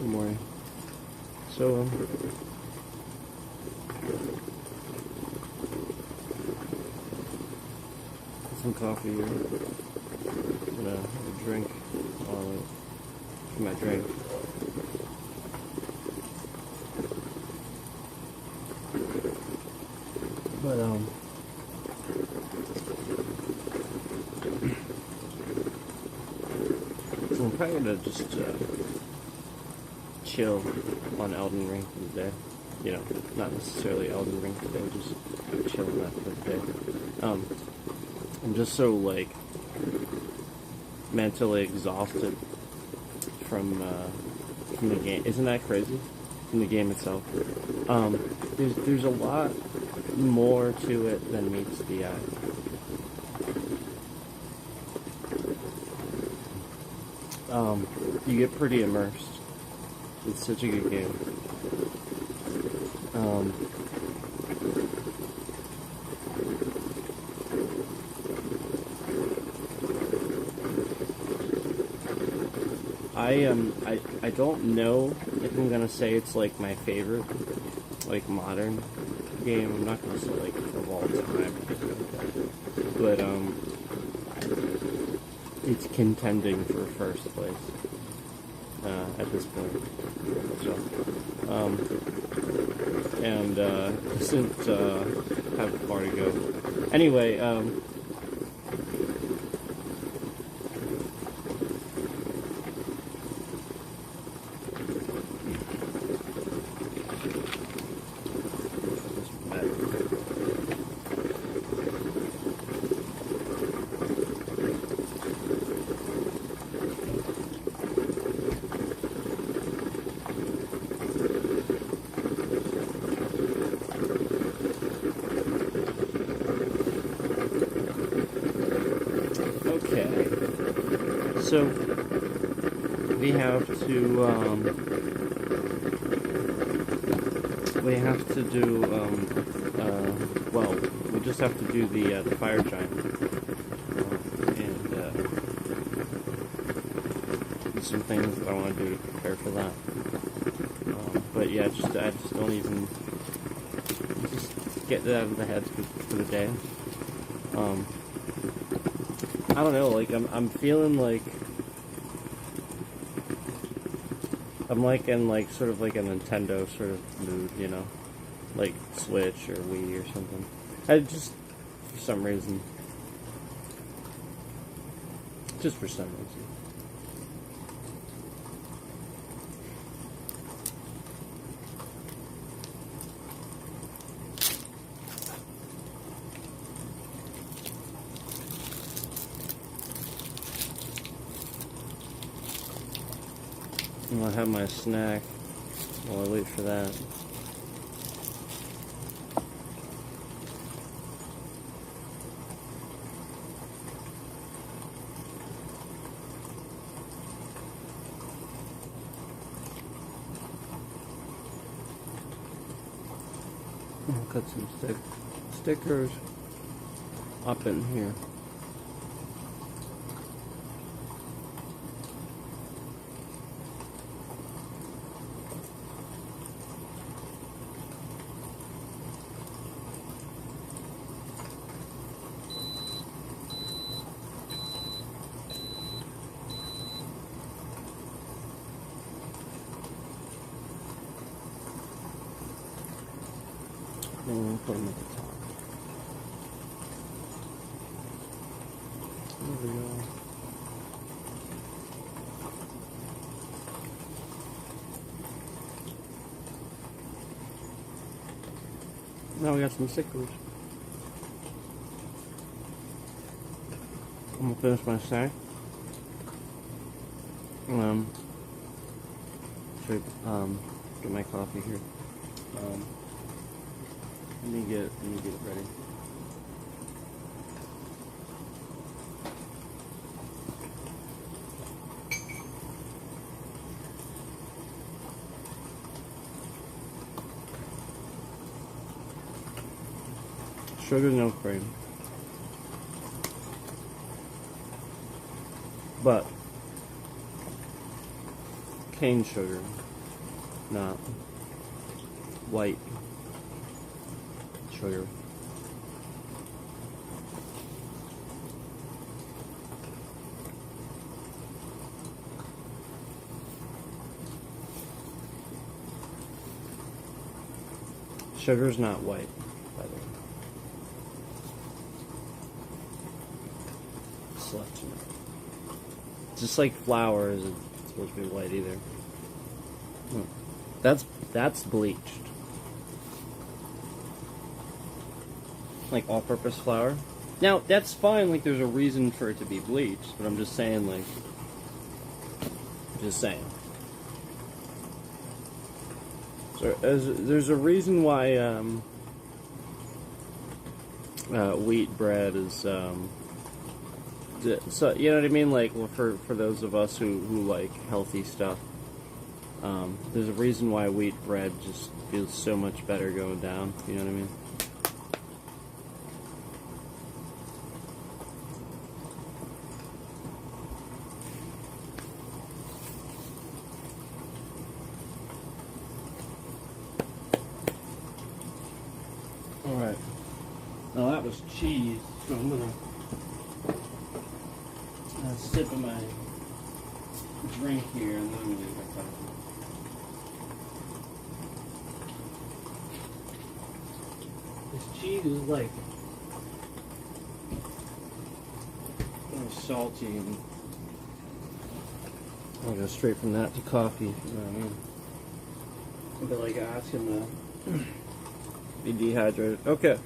Good morning. So, some coffee here. I'm gonna have a drink on my drink. But, so I'm probably gonna just, chill on Elden Ring for the day. You know, not necessarily Elden Ring today, just chill on that for the day. I'm just so, like, mentally exhausted from the game. Isn't that crazy? From the game itself. There's a lot more to it than meets the eye. You get pretty immersed. It's such a good game. I don't know if I'm gonna say it's like my favorite, like, modern game. I'm not gonna say like of all time, but it's contending for first place at this point. So, and doesn't have far to go. Anyway, so we have to do well, we just have to do the fire giant, and some things that I want to do to prepare for that. But yeah, I just don't even just get that out of the head for the day. I don't know, like, I'm feeling like I'm like in, like, sort of like a Nintendo sort of mood, you know, like Switch or Wii or something. I just, for some reason, just for some reason. I'll have my snack while I wait for that. I'll cut some stickers up in here. And we'll put them at the top. There we go. Now we got some stickers. I'm gonna finish my snack. Should get my coffee here. Let me get it ready. Sugar, no cream. But cane sugar. not white sugar. Sugar's not white, by the way. Just to let you know. Just like flour isn't supposed to be white either. That's bleached. Like all-purpose flour. Now that's fine. Like there's a reason for it to be bleached, but I'm just saying, like, just saying. So there's a reason why wheat bread is so you know what I mean. Like, well, for those of us who like healthy stuff. There's a reason why wheat bread just feels so much better going down, you know what I mean? Alright. Now that was cheese, so I'm gonna sip of my drink here and then I'm gonna do my coffee. This cheese is like salty, and I'll go straight from that to coffee. You know what I mean? A bit like asking to be dehydrated. Okay.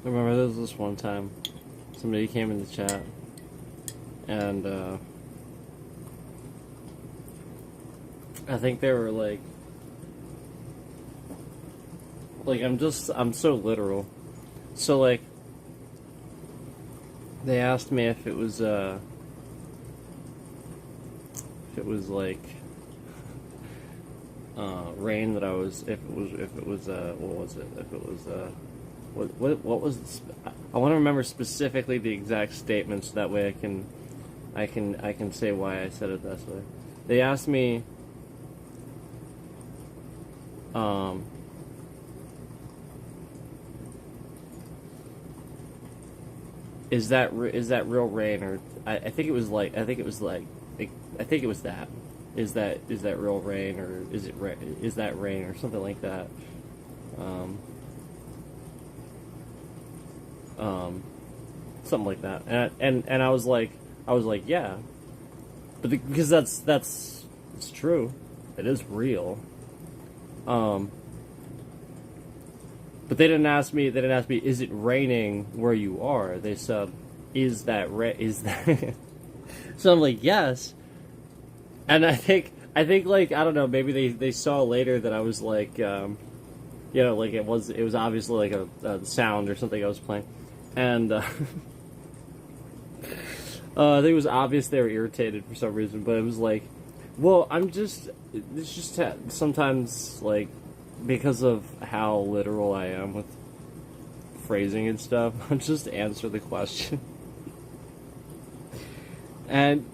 I remember there was this one time somebody came in the chat and I think they were like I'm so literal. So like they asked me if it was like rain that I was if it was what was it if it was what was I want to remember specifically the exact statement so that way I can say why I said it that way. They asked me is that real rain, or I think it was like I think it was that is that real rain, or is that rain or something like that. Something like that, and I was like yeah, but because that's it's true, it is real. But they didn't ask me. Is it raining where you are? They said, is that? So I'm like, yes. And I think like I don't know. Maybe they saw later that I was like, like it was obviously like a sound or something I was playing, and I think it was obvious they were irritated for some reason. But it was like, well, it's just sometimes like, because of how literal I am with phrasing and stuff, I'll just answer the question. and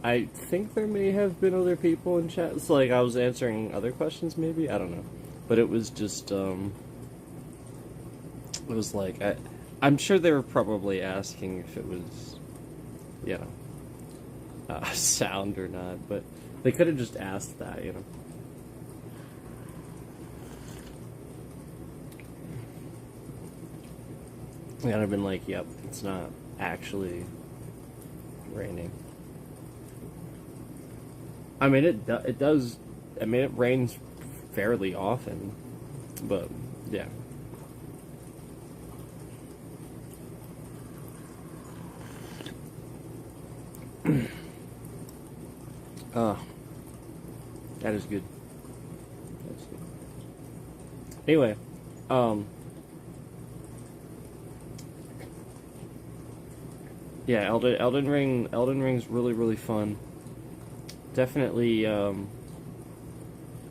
I think there may have been other people in chat. It's like I was answering other questions, maybe, I don't know. But it was just it was like I'm sure they were probably asking if it was, sound or not, but they could have just asked that, And I've been like, yep, it's not actually raining. I mean, it does. I mean, it rains fairly often, but yeah. Oh, that is good. That's good. Anyway, yeah, Elden Ring's really really fun. Definitely,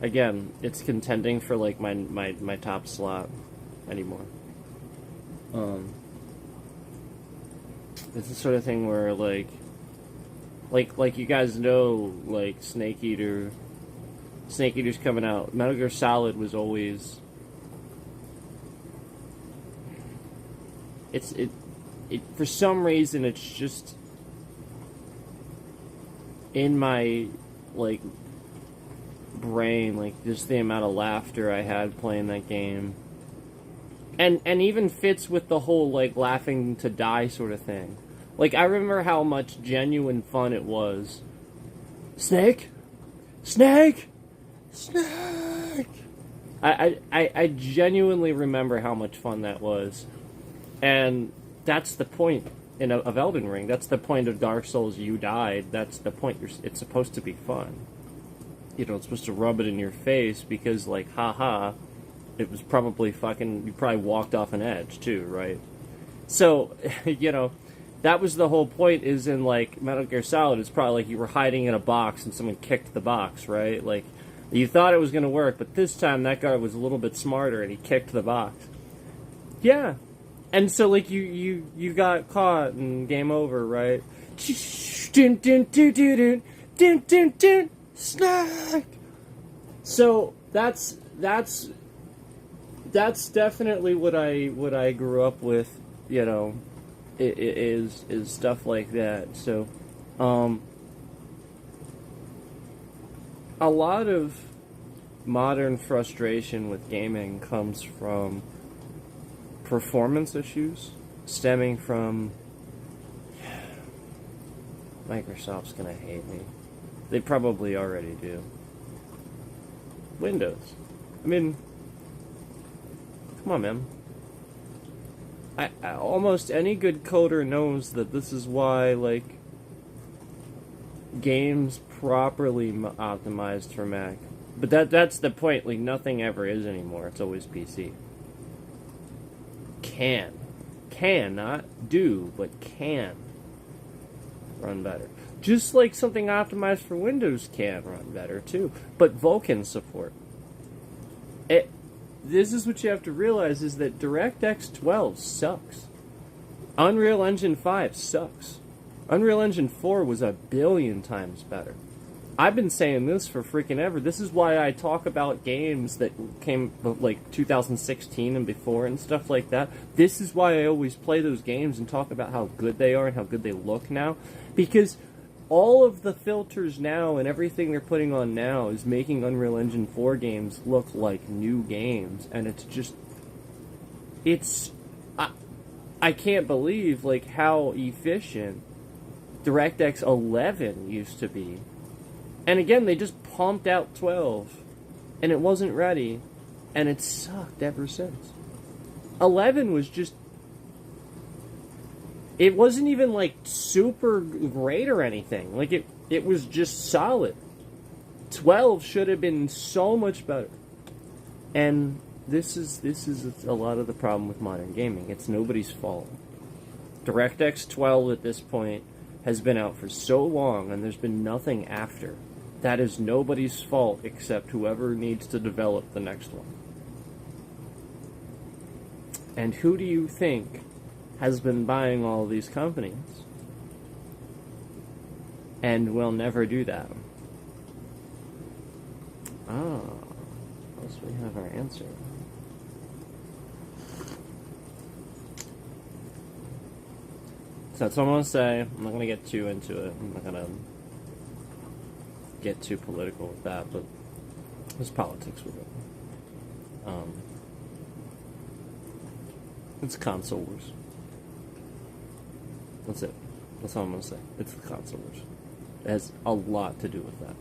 again, it's contending for like my top slot anymore. Um, it's the sort of thing where like you guys know, like Snake Eater's coming out. Metal Gear Solid was always it for some reason it's just in my like brain, like just the amount of laughter I had playing that game. And even fits with the whole like laughing to die sort of thing. Like I remember how much genuine fun it was. Snake? Snake? Snake! I genuinely remember how much fun that was. And that's the point of Elden Ring. That's the point of Dark Souls. You died. That's the point. It's supposed to be fun. You know, it's supposed to rub it in your face because, like, haha, it was probably fucking. You probably walked off an edge too, right? So, you know, that was the whole point. Is in like Metal Gear Solid. It's probably like you were hiding in a box and someone kicked the box, right? Like you thought it was going to work, but this time that guy was a little bit smarter and he kicked the box. Yeah. And so, like, you got caught and game over, right? Dun, dun, dun, dun, dun, dun, dun, dun, snack! So, that's definitely what I grew up with, you know, is stuff like that. So, a lot of modern frustration with gaming comes from performance issues stemming from Microsoft's gonna hate me. They probably already do. Windows. I mean, come on, man. I almost any good coder knows that this is why, like, games properly optimized for Mac. But that's the point. Like, nothing ever is anymore. It's always PC. Can, not do, but can run better. Just like something optimized for Windows can run better too. But Vulkan support. This is what you have to realize is that DirectX 12 sucks. Unreal Engine 5 sucks. Unreal Engine 4 was a billion times better. I've been saying this for freaking ever. This is why I talk about games that came like 2016 and before and stuff like that. This is why I always play those games and talk about how good they are and how good they look now. Because all of the filters now and everything they're putting on now is making Unreal Engine 4 games look like new games. And it's just... I can't believe like how efficient DirectX 11 used to be. And again, they just pumped out 12, and it wasn't ready, and it sucked ever since. 11 was just... It wasn't even, like, super great or anything. Like, it was just solid. 12 should have been so much better. And this is a lot of the problem with modern gaming. It's nobody's fault. DirectX 12 at this point has been out for so long, and there's been nothing after. That is nobody's fault except whoever needs to develop the next one. And who do you think has been buying all these companies? And will never do that. Ah, thus we have our answer. So that's what I'm going to say. I'm not going to get too into it. I'm not going to get too political with that, but there's politics with it. It's console wars. That's it. That's all I'm gonna say. It's the console version. It has a lot to do with that.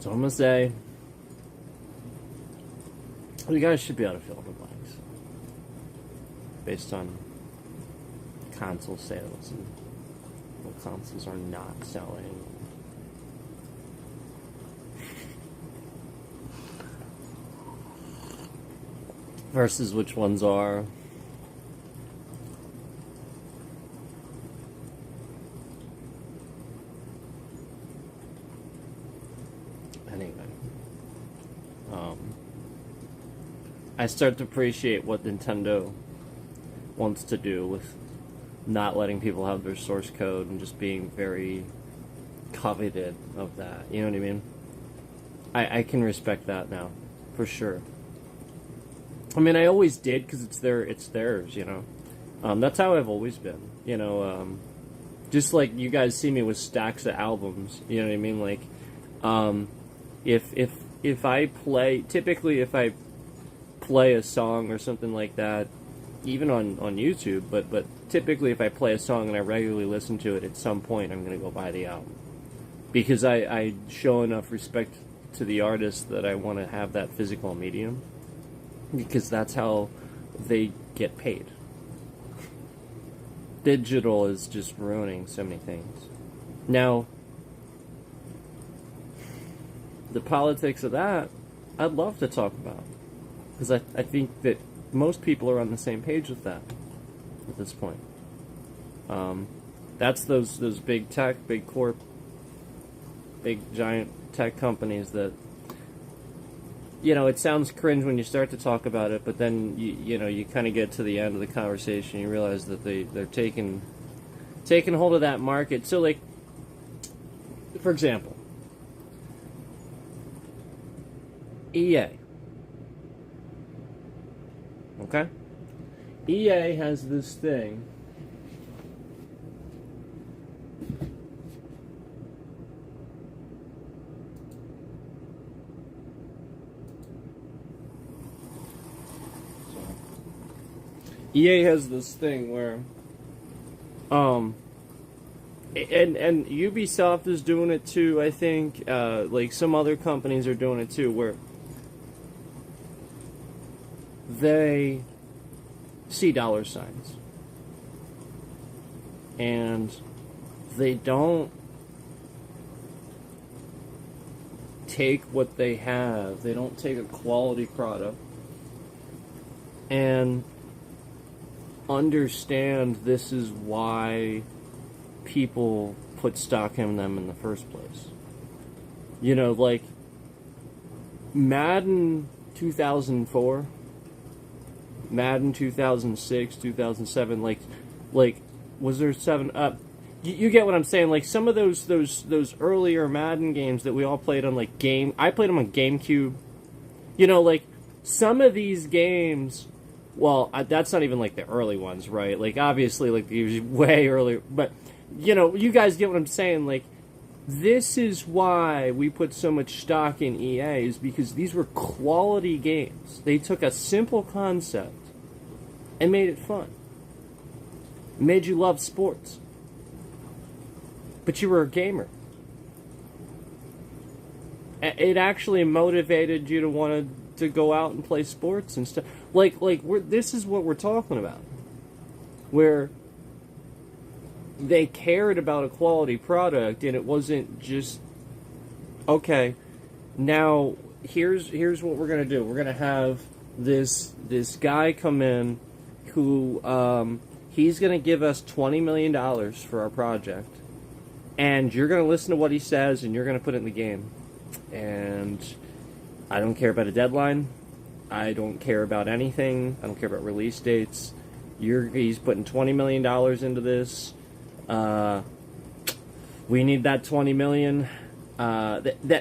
So I'm gonna say, you guys should be able to fill in the blanks based on console sales and what consoles are not selling. Versus which ones are. Anyway. I start to appreciate what Nintendo wants to do with not letting people have their source code and just being very coveted of that. You know what I mean? I can respect that now, for sure. I mean, I always did because it's theirs, you know. That's how I've always been, you know. Just like you guys see me with stacks of albums, you know what I mean? Like, if I play, typically if I play a song or something like that, even on YouTube, but typically if I play a song and I regularly listen to it, at some point I'm going to go buy the album. Because I show enough respect to the artist that I want to have that physical medium. Because that's how they get paid. Digital is just ruining so many things. Now, the politics of that, I'd love to talk about. Because I think that most people are on the same page with that at this point. That's those big tech, big corp, big giant tech companies that, you know, it sounds cringe when you start to talk about it, but then you know you kind of get to the end of the conversation, you realize that they're taking hold of that market. So, like, for example, EA. Okay? EA has this thing. EA has this thing where, and Ubisoft is doing it too. I think, like some other companies are doing it too, where they see dollar signs and they don't take what they have. They don't take a quality product and understand this is why people put stock in them in the first place. You know, like Madden 2004, Madden 2006, 2007, like was there 7 up? You get what I'm saying? Like some of those earlier Madden games that we all played on, like I played them on GameCube. You know, like some of these games. Well, that's not even like the early ones, right? Like obviously, like it was way earlier. But you know, you guys get what I'm saying? Like this is why we put so much stock in EA, is because these were quality games. They took a simple concept and made it fun. Made you love sports. But you were a gamer. It actually motivated you to want to go out and play sports and stuff. Like this is what we're talking about. Where they cared about a quality product, and it wasn't just, okay, now here's what we're gonna do. We're gonna have this guy come in who he's gonna give us $20 million for our project, and you're gonna listen to what he says and you're gonna put it in the game. And I don't care about a deadline. I don't care about anything. I don't care about release dates. He's putting $20 million into this. We need that $20 million.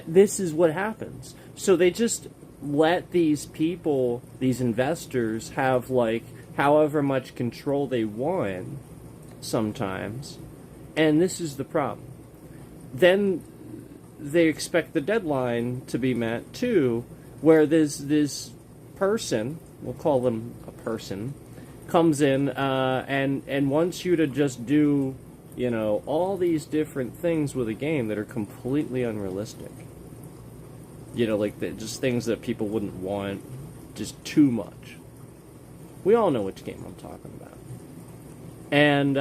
This is what happens. So they just let these people, these investors, have like however much control they want sometimes. And this is the problem. Then they expect the deadline to be met too, where this person, we'll call them a person, comes in and wants you to just do, you know, all these different things with a game that are completely unrealistic. You know, like just things that people wouldn't want, just too much. We all know which game I'm talking about. And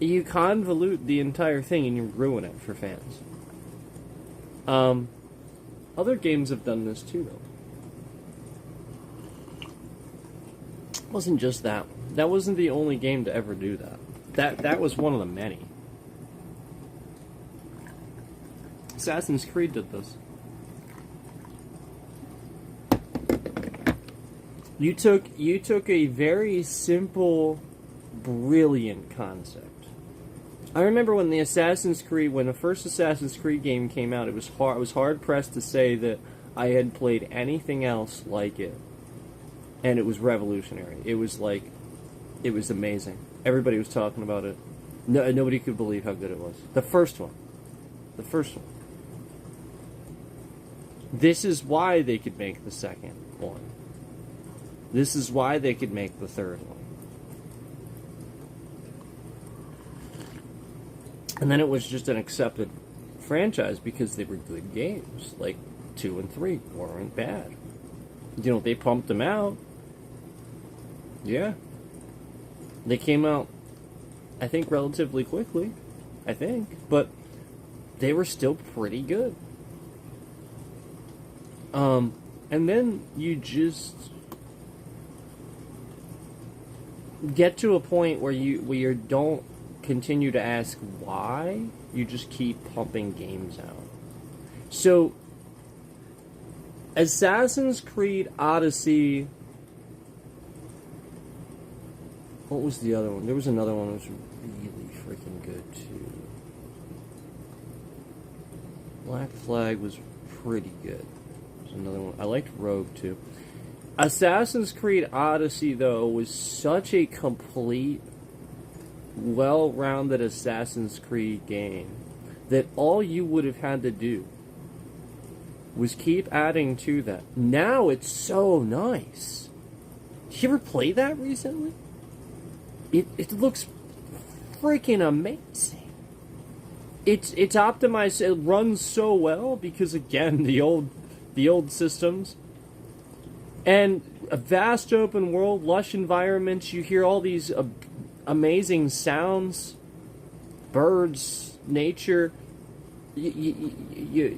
you convolute the entire thing and you ruin it for fans. Other games have done this too, though. It wasn't just that one. That wasn't the only game to ever do that. That was one of the many. Assassin's Creed did this. You took a very simple, brilliant concept. I remember when the first Assassin's Creed game came out, I was hard pressed to say that I had played anything else like it. And it was revolutionary. It was amazing. Everybody was talking about it. No, nobody could believe how good it was. The first one. This is why they could make the second one. This is why they could make the third one. And then it was just an accepted franchise because they were good games. Like 2 and 3 weren't bad. You know, they pumped them out. Yeah. They came out, I think, relatively quickly. I think. But they were still pretty good. And then you just get to a point where you don't continue to ask why, you just keep pumping games out. So Assassin's Creed Odyssey, what was the other one? There was another one that was really freaking good too. Black Flag was pretty good. There's another one. I liked Rogue too. Assassin's Creed Odyssey, though, was such a complete, well-rounded Assassin's Creed game that all you would have had to do was keep adding to that. Now it's so nice. Did you ever play that recently? It looks freaking amazing. It's optimized. It runs so well because, again, the old systems. And a vast open world, lush environments. You hear all these amazing sounds, birds, nature. It's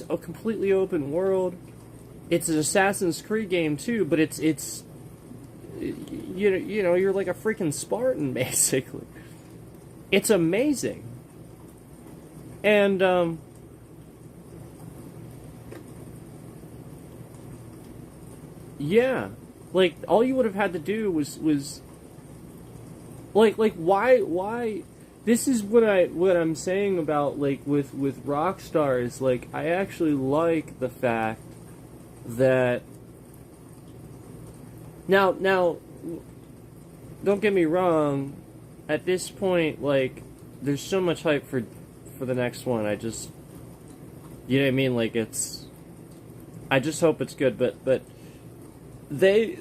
a completely open world. It's an Assassin's Creed game too, but it's you know you're like a freaking Spartan basically. It's amazing, and yeah, like all you would have had to do was like why this is what I'm saying about like with Rockstar is like I actually like the fact that now don't get me wrong, at this point like there's so much hype for the next one. I just, you know what I mean, like I just hope it's good, but they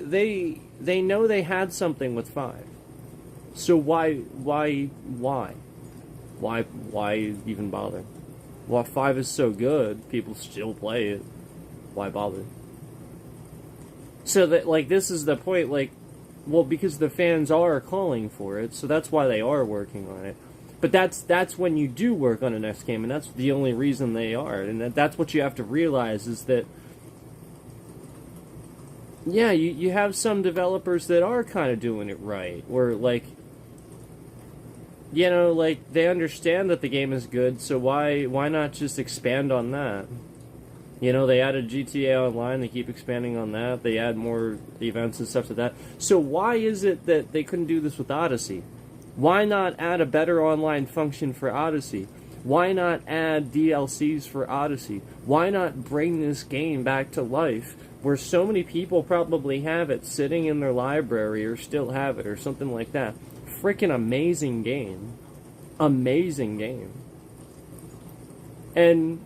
know they had something with 5. So why even bother? Well, 5 is so good, people still play it. Why bother? So that like this is the point, like, well, because the fans are calling for it, so that's why they are working on it. But that's when you do work on a next game, and that's the only reason they are, and that's what you have to realize is that. Yeah, you have some developers that are kind of doing it right, or like, you know, like they understand that the game is good, so why not just expand on that? You know, they added GTA Online, they keep expanding on that, they add more events and stuff to that. So why is it that they couldn't do this with Odyssey? Why not add a better online function for Odyssey? Why not add DLCs for Odyssey? Why not bring this game back to life? Where so many people probably have it sitting in their library or still have it or something like that. Freaking amazing game. Amazing game. And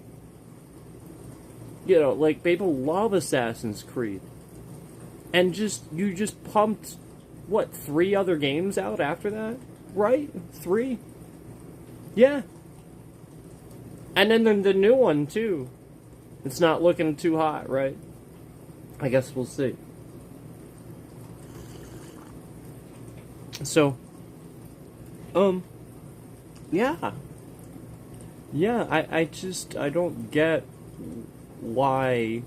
You know, like, people love Assassin's Creed. And you just pumped, what, 3 other games out after that? Right? 3? Yeah. And then the new one, too. It's not looking too hot, right? I guess we'll see. So, yeah. Yeah, I don't get why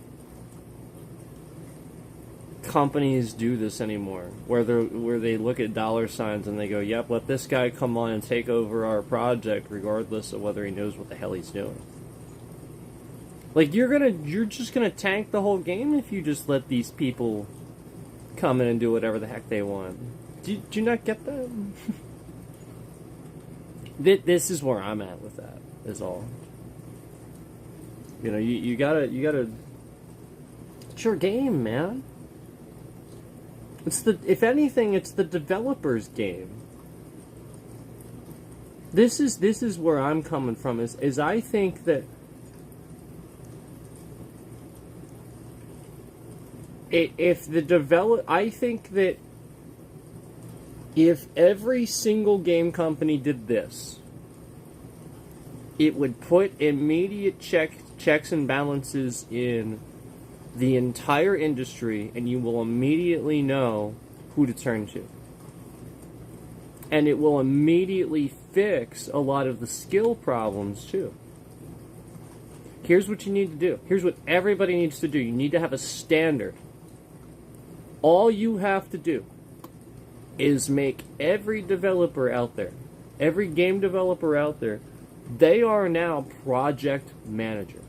companies do this anymore, where they look at dollar signs and they go, "Yep, let this guy come on and take over our project, regardless of whether he knows what the hell he's doing." Like, you're just gonna tank the whole game if you just let these people come in and do whatever the heck they want. Do you not get that? This is where I'm at with that. Is all. You know, you gotta. It's your game, man. If anything, it's the developer's game. This is where I'm coming from. Is I think that I think that if every single game company did this, it would put immediate checks and balances in the entire industry, and you will immediately know who to turn to. And it will immediately fix a lot of the skill problems, too. Here's what you need to do. Here's what everybody needs to do. You need to have a standard. All you have to do is make every developer out there, every game developer out there, they are now project manager.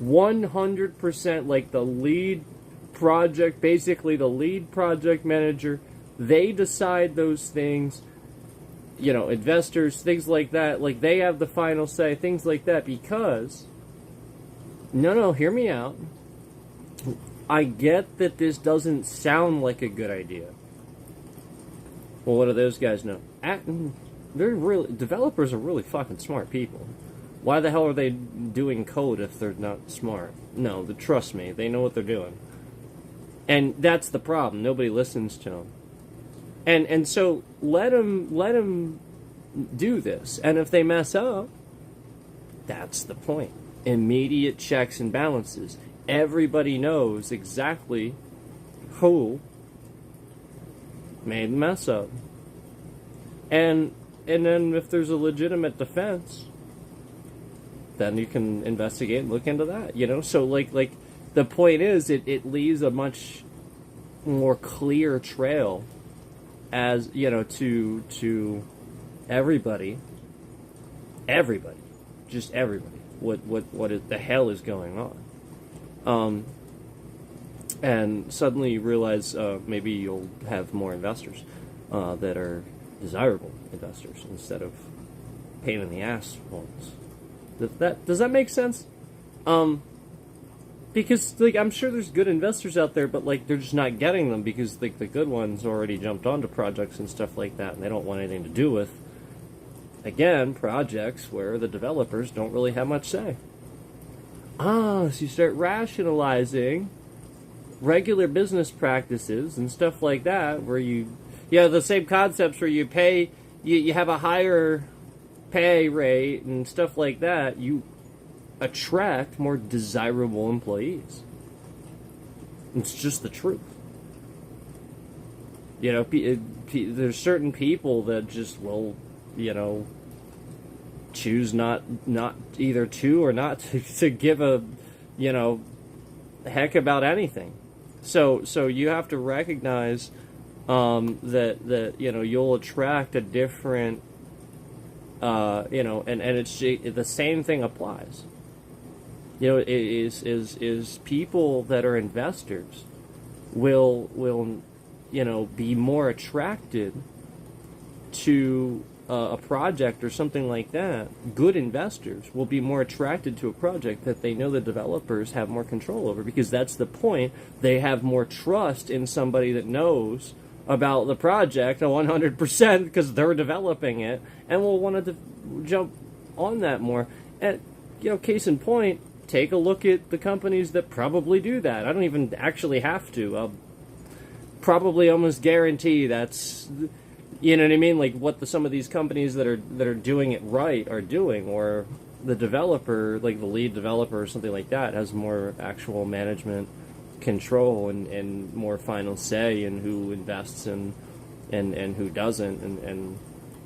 100% like the lead project, basically the lead project manager. They decide those things, you know, investors, things like that. Like, they have the final say, things like that, because, no, hear me out. I get that this doesn't sound like a good idea. Well, what do those guys know? Developers are really fucking smart people. Why the hell are they doing code if they're not smart? No, trust me, they know what they're doing. And that's the problem. Nobody listens to them. And so let them do this. And if they mess up, that's the point. Immediate checks and balances. Everybody knows exactly who made the mess up. And then if there's a legitimate defense, then you can investigate and look into that, you know? So, like the point is, it leaves a much more clear trail as, you know, to everybody, just everybody, what the hell is going on. And suddenly you realize maybe you'll have more investors that are desirable investors instead of pain in the ass ones. Does that make sense? Because, like, I'm sure there's good investors out there, but, like, they're just not getting them because, like, the good ones already jumped onto projects and stuff like that, and they don't want anything to do with, again, projects where the developers don't really have much say. So you start rationalizing regular business practices and stuff like that, where you have the same concepts where you pay, you have a higher pay rate and stuff like that, you attract more desirable employees. It's just the truth. You know, there's certain people that just will, you know, choose not either to or not to give a, you know, heck about anything. So you have to recognize that you know, you'll attract a different you know, and it's the same thing applies. You know, it is people that are investors will you know, be more attracted to a project or something like that. Good investors will be more attracted to a project that they know the developers have more control over, because that's the point. They have more trust in somebody that knows about the project 100% because they're developing it, and will want to jump on that more. And, you know, case in point, take a look at the companies that probably do that. I don't even actually have to. I'll probably almost guarantee that's, you know what I mean? Like what some of these companies that are doing it right are doing, or the developer, like the lead developer or something like that, has more actual management control and more final say in who invests and who doesn't,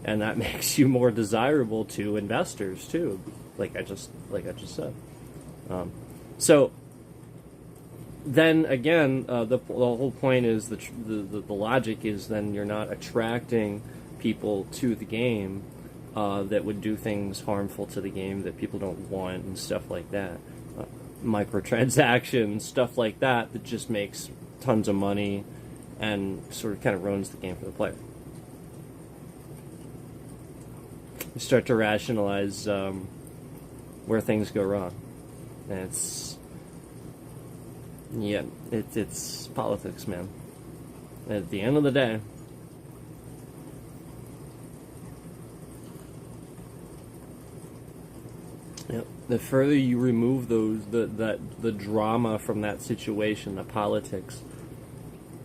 and that makes you more desirable to investors too, like I just said. So then again, the whole point is the logic is then you're not attracting people to the game that would do things harmful to the game that people don't want and stuff like that. Microtransactions, stuff like that just makes tons of money and sort of kind of ruins the game for the player. You start to rationalize where things go wrong. And it's politics, man. At the end of the day, the further you remove the drama from that situation, the politics,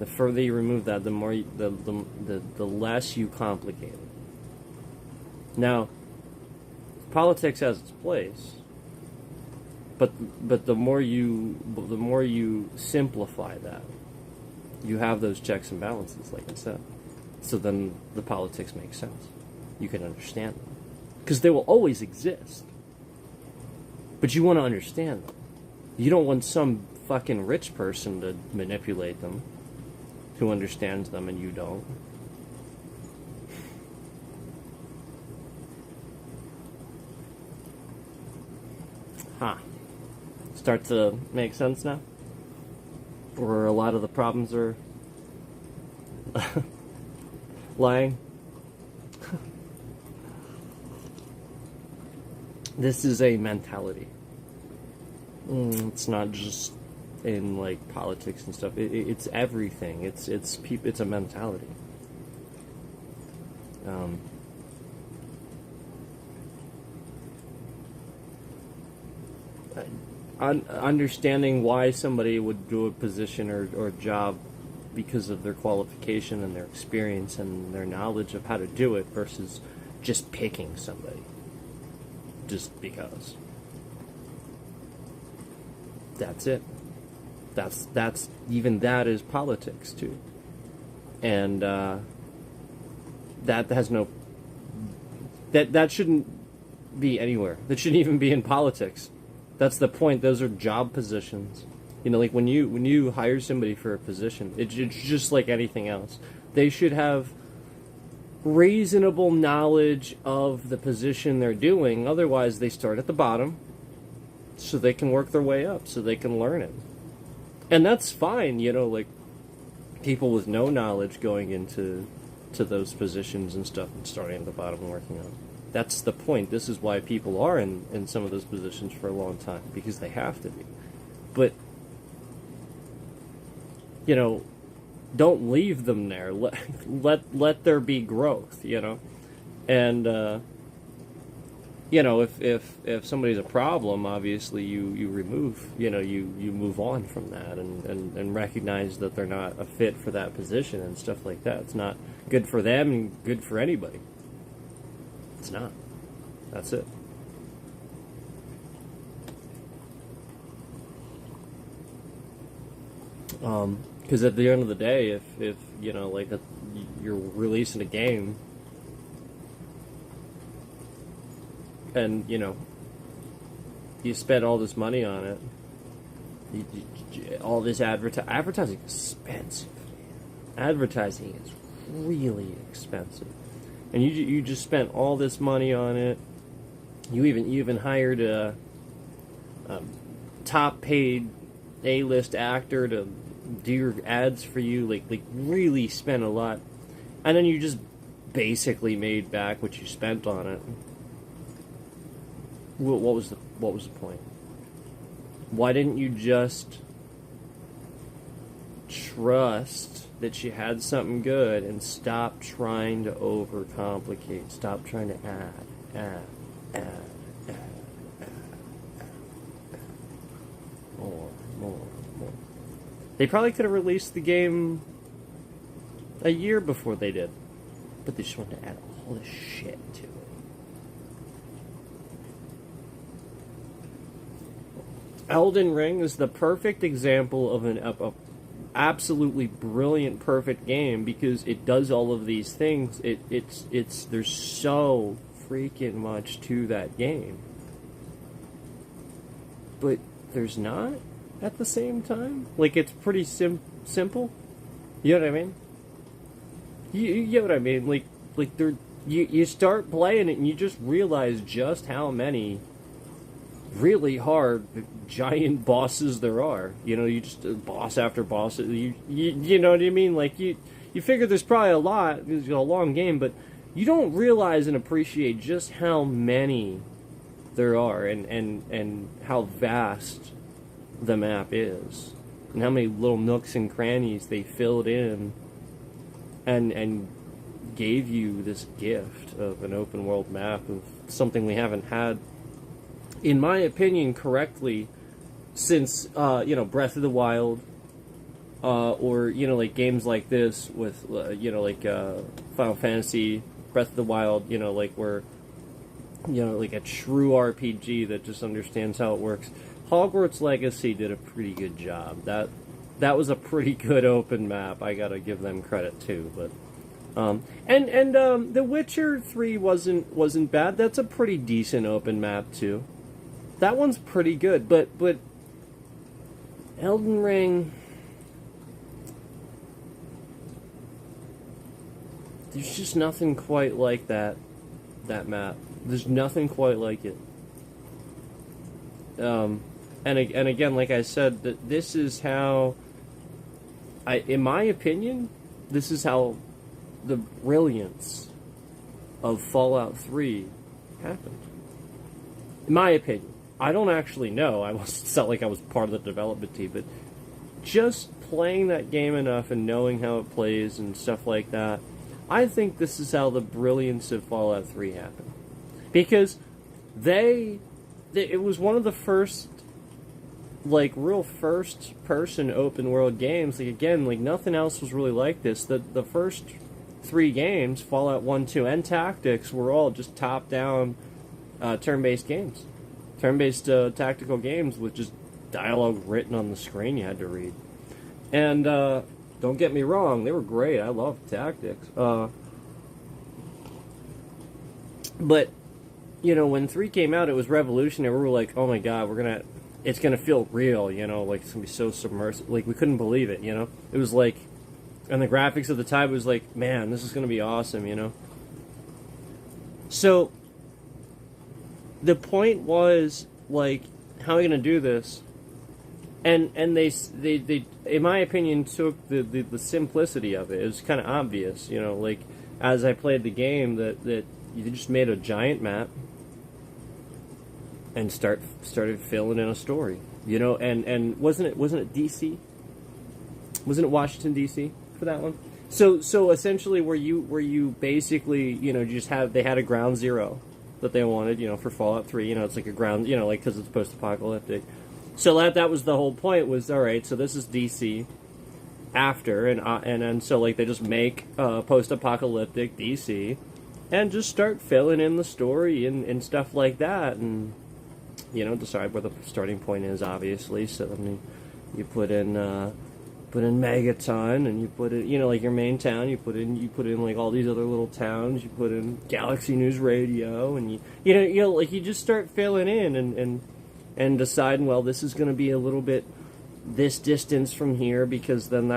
the further you remove that, the more the less you complicate it. Now, politics has its place, but the more you simplify that, you have those checks and balances, like I said. So then the politics make sense. You can understand them because they will always exist. But you want to understand them. You don't want some fucking rich person to manipulate them, who understands them and you don't. Start to make sense now? Or a lot of the problems are lying? This is a mentality. It's not just in like politics and stuff. It's everything. It's a mentality. Understanding why somebody would do a position or job because of their qualification and their experience and their knowledge of how to do it versus just picking somebody just because. That's it. That's even that is politics too, and that has no that shouldn't be anywhere. That shouldn't even be in politics. That's the point. Those are job positions. You know, like when you hire somebody for a position, it's just like anything else. They should have reasonable knowledge of the position they're doing. Otherwise, they start at the bottom so they can work their way up, so they can learn it. And that's fine, you know, like people with no knowledge going into those positions and stuff and starting at the bottom and working up. That's the point. This is why people are in some of those positions for a long time, because they have to be. But, you know, don't leave them there. Let there be growth, you know? And, you know, if somebody's a problem, obviously you remove, you know, you move on from that and recognize that they're not a fit for that position and stuff like that. It's not good for them and good for anybody. It's not. That's it. Because at the end of the day, if you know, like, you're releasing a game, and, you know, you spend all this money on it, all this advertising is expensive. Advertising is really expensive. And you just spent all this money on it. You even hired a top paid A-list actor to do your ads for you. Like really spent a lot, and then you just basically made back what you spent on it. What was the point? Why didn't you just trust that you had something good and stop trying to overcomplicate? Stop trying to add. They probably could have released the game a year before they did, but they just wanted to add all this shit to it. Elden Ring is the perfect example of a absolutely brilliant, perfect game because it does all of these things. It's there's so freaking much to that game, but there's not at the same time. Like, it's pretty simple. You know what I mean? You get what I mean? Like there, you start playing it and you just realize just how many really hard giant bosses there are. You know, you just boss after boss. You know what I mean? Like you figure there's probably a lot. It's a long game, but you don't realize and appreciate just how many there are, and how vast the map is, and how many little nooks and crannies they filled in, and gave you this gift of an open world map of something we haven't had, in my opinion, correctly since Breath of the Wild, or like games like this with like Final Fantasy, Breath of the Wild, like where like a true RPG that just understands how it works. Hogwarts Legacy did a pretty good job. That was a pretty good open map. I gotta give them credit too. But The Witcher 3 wasn't bad. That's a pretty decent open map too. That one's pretty good. But Elden Ring, there's just nothing quite like that map. There's nothing quite like it. And again, like I said, that this is how, in my opinion, this is how the brilliance of Fallout 3 happened. In my opinion. I don't actually know. It's not like I was part of the development team, but just playing that game enough and knowing how it plays and stuff like that, I think this is how the brilliance of Fallout 3 happened. Because it was one of the first, like, real first-person open-world games. Like, again, like, nothing else was really like this. The first 3 games, Fallout 1, 2, and Tactics, were all just top-down turn-based games. Turn-based tactical games with just dialogue written on the screen you had to read. And, don't get me wrong, they were great. I loved Tactics. But, when 3 came out, it was revolutionary. We were like, oh my god, it's gonna feel real, like it's gonna be so submersive. Like, we couldn't believe it, It was like, and the graphics of the time was like, man, this is gonna be awesome, So, the point was, like, how are we gonna do this? And they in my opinion, took the simplicity of it. It was kind of obvious, like, as I played the game, that you just made a giant map and started filling in a story, and wasn't it DC? Wasn't it Washington DC for that one? So essentially, where you basically, they had a ground zero that they wanted, for Fallout 3, it's like a ground, like, because it's post-apocalyptic. So that was the whole point, was, alright, so this is DC after, and so, like, they just make post-apocalyptic DC, and just start filling in the story and stuff like that, and, decide where the starting point is, obviously. So, I mean, you put in Megaton, and you put in, like, your main town, you put in like all these other little towns, you put in Galaxy News Radio, and like, you just start filling in and deciding, well, this is going to be a little bit this distance from here, because then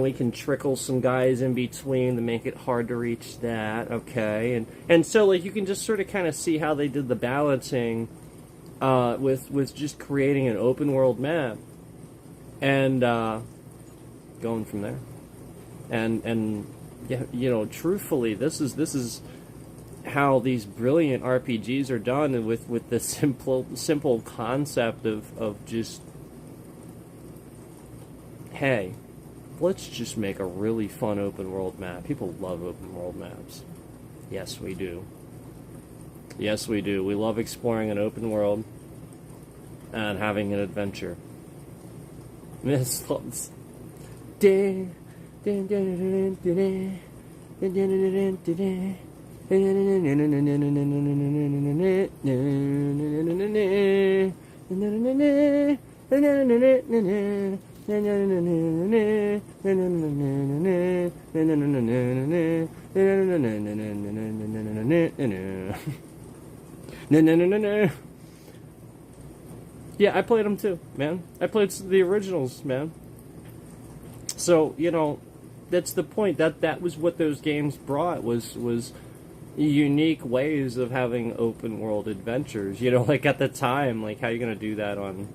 we can trickle some guys in between to make it hard to reach that, okay, and so, like, you can just sort of kind of see how they did the balancing with just creating an open world map and going from there, and yeah, truthfully, this is how these brilliant RPGs are done, and with the simple concept of just, hey, let's just make a really fun open world map. People love open world maps. Yes, we do. Yes, we do. We love exploring an open world and having an adventure. Miss Florence. Yeah, I played them too, man. I played the originals, man. So, you know, that's the point. That was what those games brought was unique ways of having open world adventures. You know, like at the time, like how you gonna do that on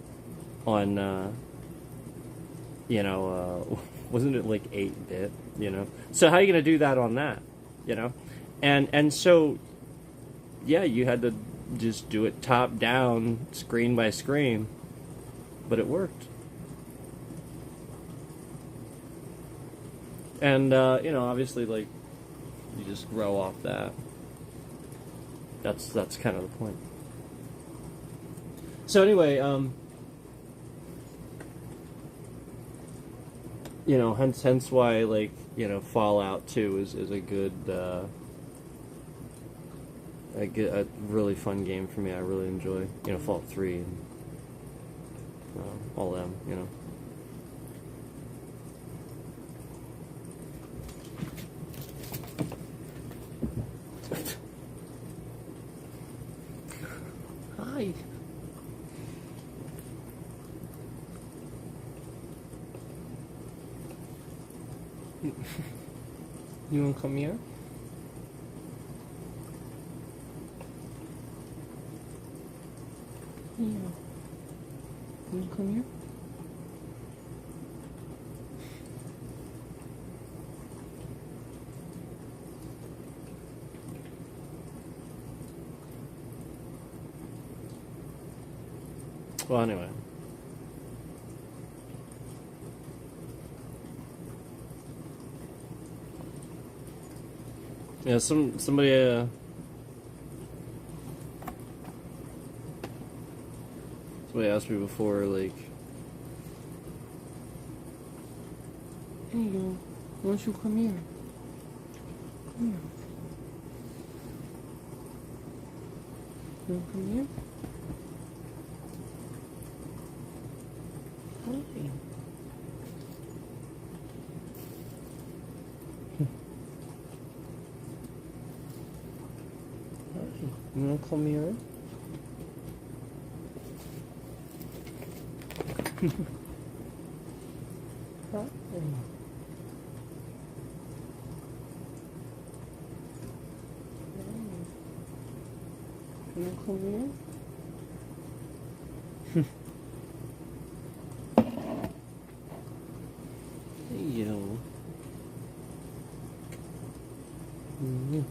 wasn't it like 8-bit, you know? So how are you gonna do that on that, you know? And so yeah, you had to just do it top down, screen by screen, but it worked. And you know, obviously, like you just grow off that. That's kind of the point. So anyway, you know, hence why, like, you know, Fallout 2 is a good a really fun game for me. I really enjoy, you know, Fallout 3 and all them, you know. Hi. You wanna come here? Yeah. You wanna come here? Well, anyway. Yeah, somebody asked me before, like, hey, yo, why don't you come here? Come here. You wanna come here? Hi. You wanna come here? Hi. You wanna come here? Hey, yo. Mm-hmm.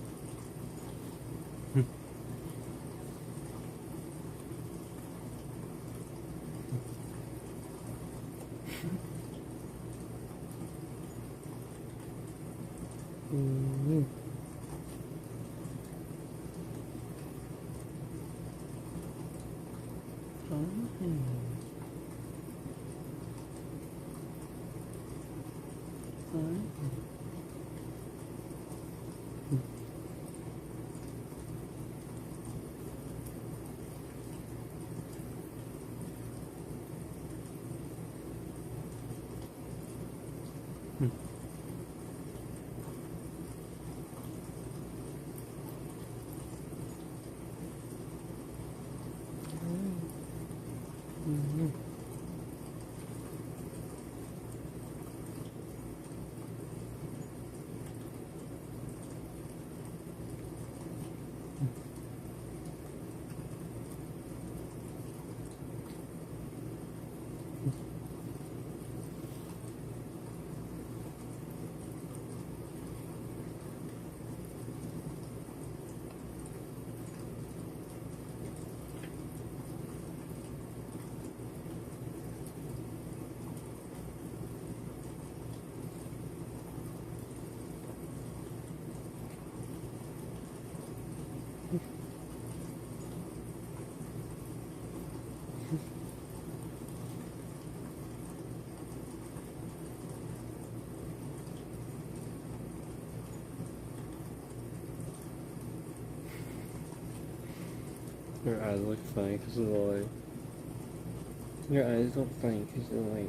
Mm-hmm. Your eyes look funny because of the light. Your eyes look funny because of the light.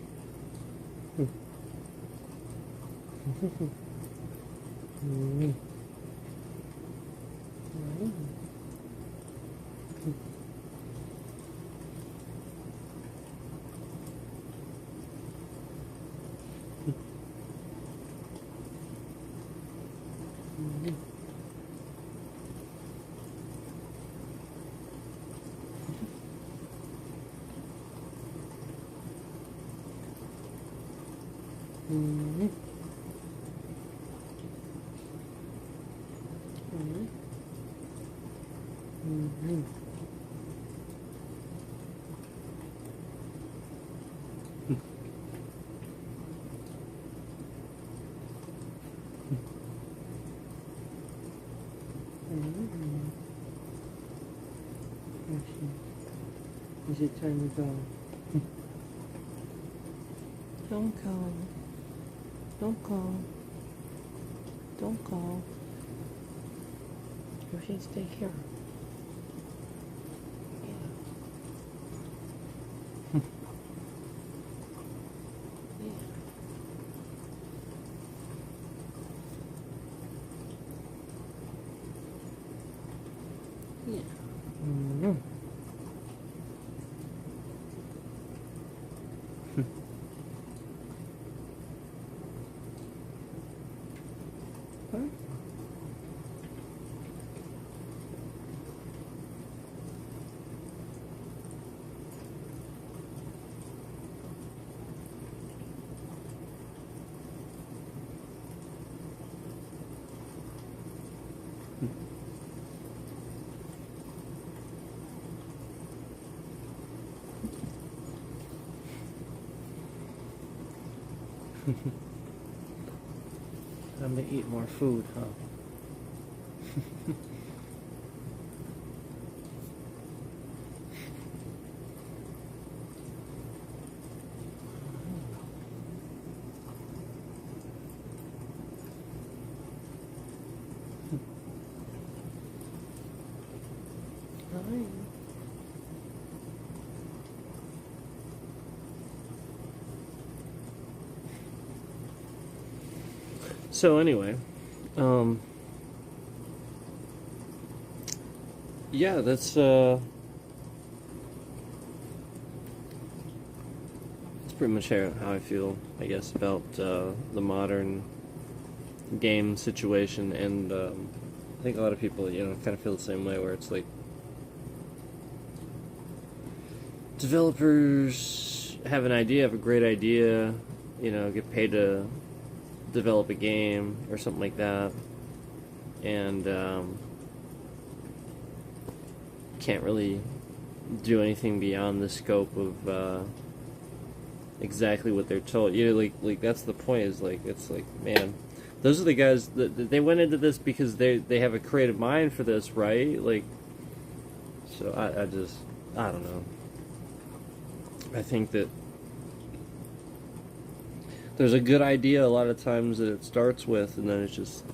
Is it time to go? Don't go. Don't go. Don't go. You should stay here. Yeah. Yeah. Yeah. Mm-hmm. Huh? Time to eat more food, huh? So anyway, yeah, that's pretty much how I feel, I guess, about the modern game situation, and I think a lot of people, kind of feel the same way, where it's like developers have an idea, have a great idea, get paid to develop a game or something like that, and can't really do anything beyond the scope of exactly what they're told. Like that's the point. Is like, it's like, man, those are the guys that they went into this because they have a creative mind for this, right? Like, so I don't know. I think that there's a good idea a lot of times that it starts with, and then it's just,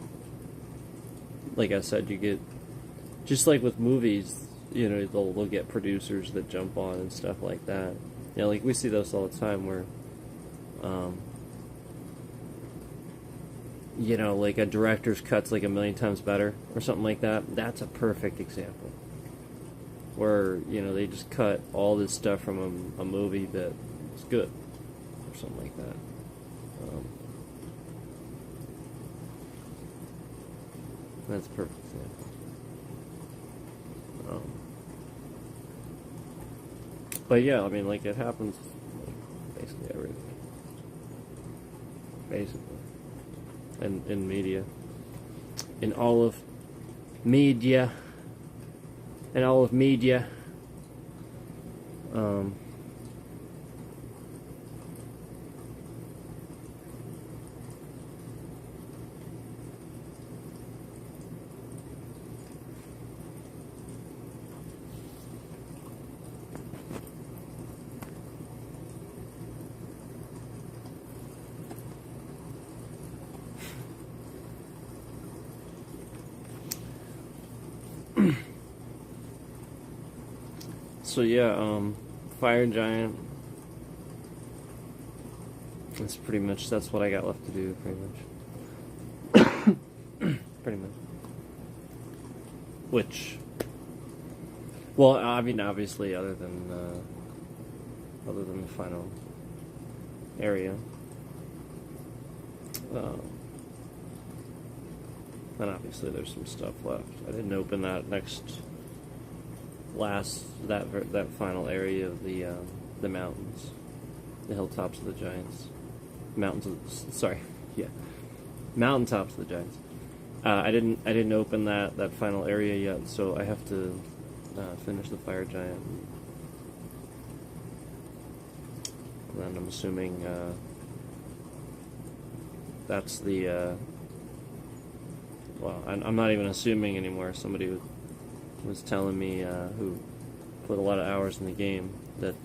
like I said, you get, just like with movies, they'll get producers that jump on and stuff like that. Like we see those all the time where, like a director's cut's like a million times better or something like that. That's a perfect example. Where, they just cut all this stuff from a movie that was good or something like that. That's a perfect example. But yeah, I mean, like, it happens like, basically everything. Basically. In media. In all of media. In all of media. So yeah, Fire Giant. That's what I got left to do, pretty much. Pretty much. Which, well, I mean, obviously, other than the final area, and obviously there's some stuff left. I didn't open that that final area of the mountains, the hilltops of the giants, mountaintops of the giants. I didn't open that final area yet, so I have to finish the fire giant. And then I'm assuming that's the well, I'm not even assuming anymore. Somebody was telling me who put a lot of hours in the game that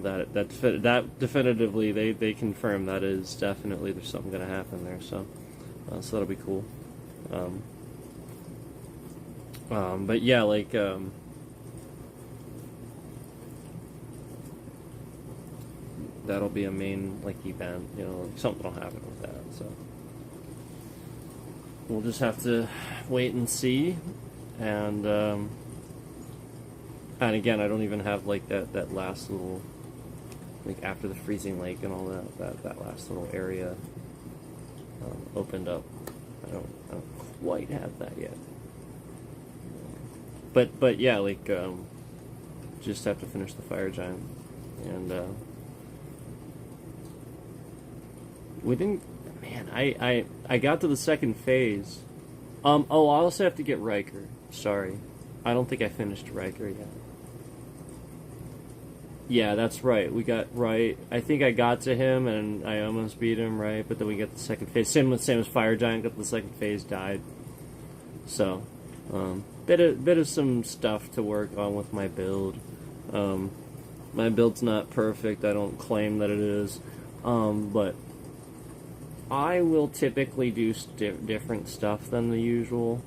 that definitively they confirm that is definitely there's something going to happen there. So that'll be cool. But yeah, like that'll be a main like event. You know, like, something will happen with that. So we'll just have to wait and see. And again, I don't even have like that last little, like after the freezing lake and all that last little area opened up. I don't quite have that yet. But yeah, like just have to finish the fire giant, and we didn't. Man, I got to the second phase. I also have to get Riker. Sorry, I don't think I finished Riker yet. Yeah, that's right. We got right. I think I got to him and I almost beat him, right? But then we got the second phase. Same as Fire Giant. Got the second phase, died. So, bit of some stuff to work on with my build. My build's not perfect. I don't claim that it is, but I will typically do different stuff than the usual.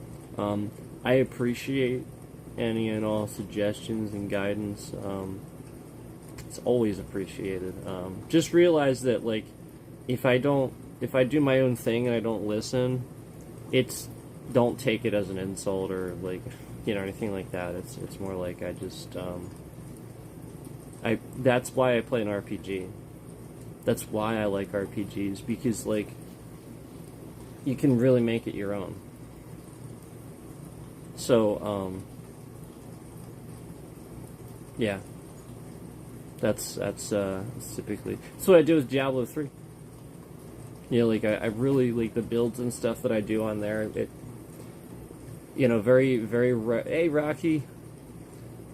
I appreciate any and all suggestions and guidance. It's always appreciated. Just realize that, like, if I do my own thing and I don't listen, don't take it as an insult or like, you know, anything like that. It's more like I just that's why I play an RPG. That's why I like RPGs, because like you can really make it your own. So yeah. That's typically that's what I do with Diablo 3. You know, like I really like the builds and stuff that I do on there. It, you know, hey Rocky,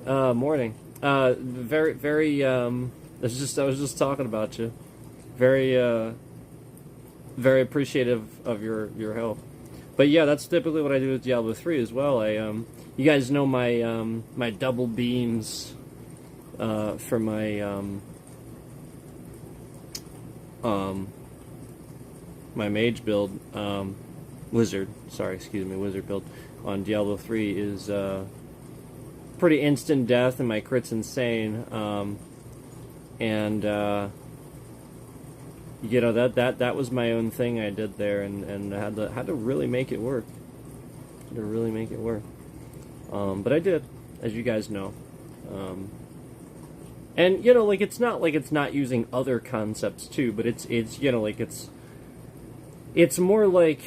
morning. Very I was just talking about you. Very appreciative of your help. But yeah, that's typically what I do with Diablo 3 as well. You guys know my my double beams. For my my mage build, wizard build on Diablo 3 is pretty instant death, and my crit's insane. And you know that was my own thing I did there, and I had to really make it work. But I did, as you guys know. And you know, like it's not like it's not using other concepts too, but it's you know, like it's more like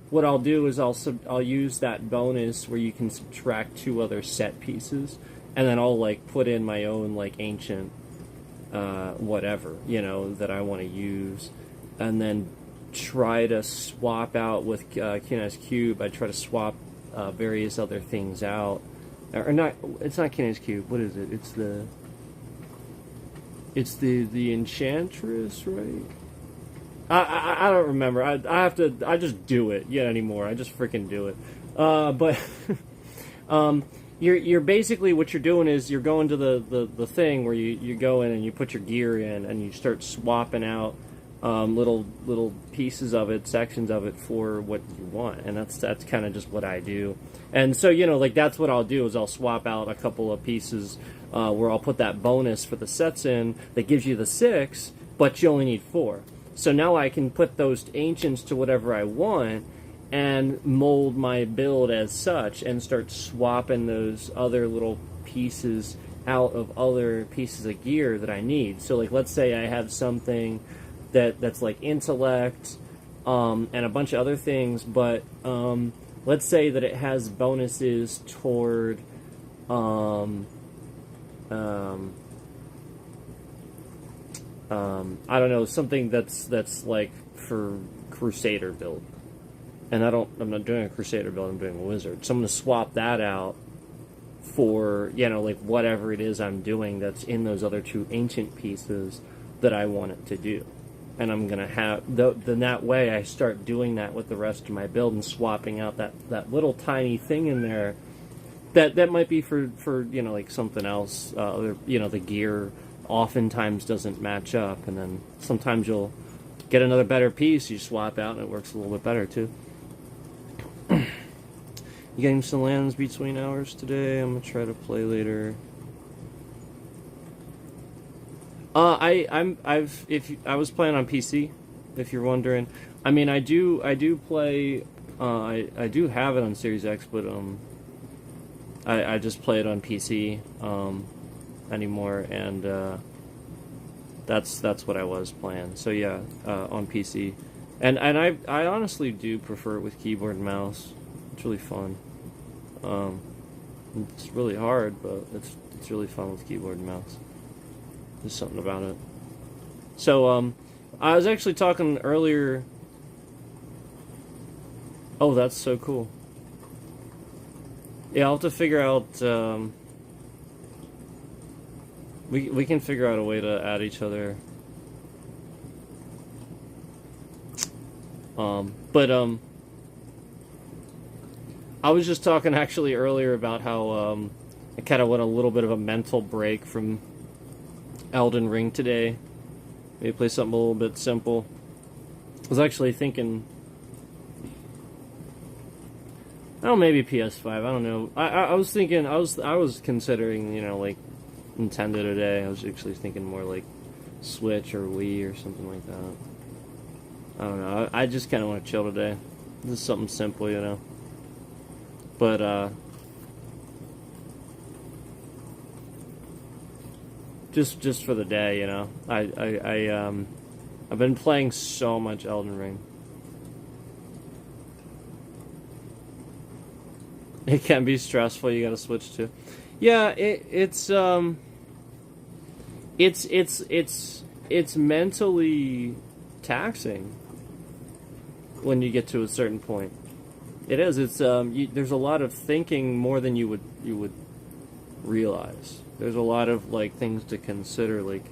what I'll do is I'll use that bonus where you can subtract 2 other set pieces, and then I'll like put in my own like ancient whatever, you know, that I want to use, and then try to swap out with Kinetics Cube. I try to swap various other things out, or not. It's not Kinetics Cube. What is it? It's the Enchantress, right? I don't remember. I have to. I just do it anymore. I just freaking do it. But you're basically what you're doing is you're going to the thing where you go in and you put your gear in and you start swapping out little pieces of it, sections of it for what you want, and that's kind of just what I do. And so like that's what I'll do is I'll swap out a couple of pieces where I'll put that bonus for the sets in that gives you the 6, but you only need 4. So now I can put those ancients to whatever I want and mold my build as such and start swapping those other little pieces out of other pieces of gear that I need. So like let's say I have something that's like intellect and a bunch of other things, but let's say that it has bonuses toward I don't know, something that's like for Crusader build. And I'm not doing a Crusader build, I'm doing a Wizard. So I'm going to swap that out for, like whatever it is I'm doing that's in those other 2 ancient pieces that I want it to do. And I'm going to have, then that way I start doing that with the rest of my build and swapping out that little tiny thing in there that might be for like something else. The gear oftentimes doesn't match up, and then sometimes you'll get another better piece you swap out and it works a little bit better too. You getting some lands between hours today? I'm gonna try to play later. I was playing on PC, if you're wondering. I mean, I do play. I do have it on Series X, but I just play it on PC anymore, and that's what I was playing. So yeah, on PC, and I honestly do prefer it with keyboard and mouse. It's really fun. It's really hard, but it's really fun with keyboard and mouse. There's something about it. So I was actually talking earlier. Oh, that's so cool. Yeah, I'll have to figure out. We can figure out a way to add each other. I was just talking actually earlier about how I kind of went a little bit of a mental break from Elden Ring today. Maybe play something a little bit simple. I was actually thinking, maybe PS5. I don't know. I was thinking. I was considering, like Nintendo today. I was actually thinking more like Switch or Wii or something like that. I don't know. I just kind of want to chill today. Just something simple, But just for the day, I've been playing so much Elden Ring. It can be stressful. You got to switch to. Yeah, it's mentally taxing when you get to a certain point. It is. It's there's a lot of thinking more than you would realize. There's a lot of like things to consider, like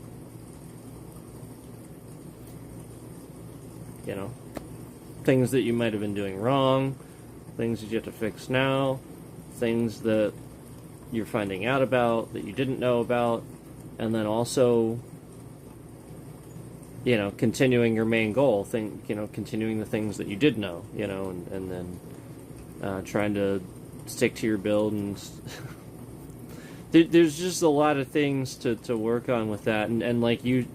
things that you might have been doing wrong, things that you have to fix now, things that you're finding out about that you didn't know about, and then also continuing your main goal, continuing the things that you did know, and then trying to stick to your build, and there's just a lot of things to work on with that, and like we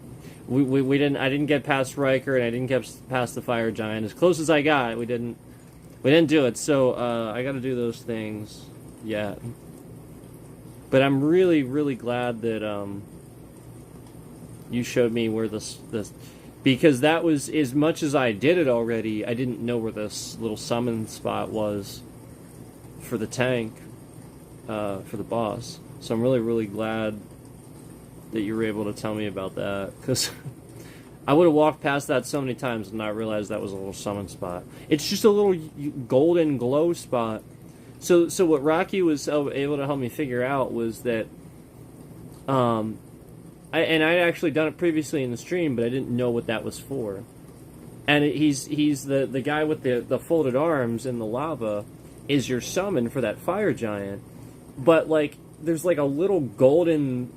didn't, I didn't get past Riker, and I didn't get past the Fire Giant. As close as I got, we didn't do it, so I got to do those things yet. But I'm really, really glad that you showed me where this because that was, as much as I did it already, I didn't know where this little summon spot was for the tank, for the boss. So I'm really, really glad that you were able to tell me about that, because I would have walked past that so many times and not realized that was a little summon spot. It's just a little golden glow spot. So what Rocky was able to help me figure out was that, I actually done it previously in the stream, but I didn't know what that was for. And he's the guy with the folded arms in the lava is your summon for that Fire Giant. But like there's like a little golden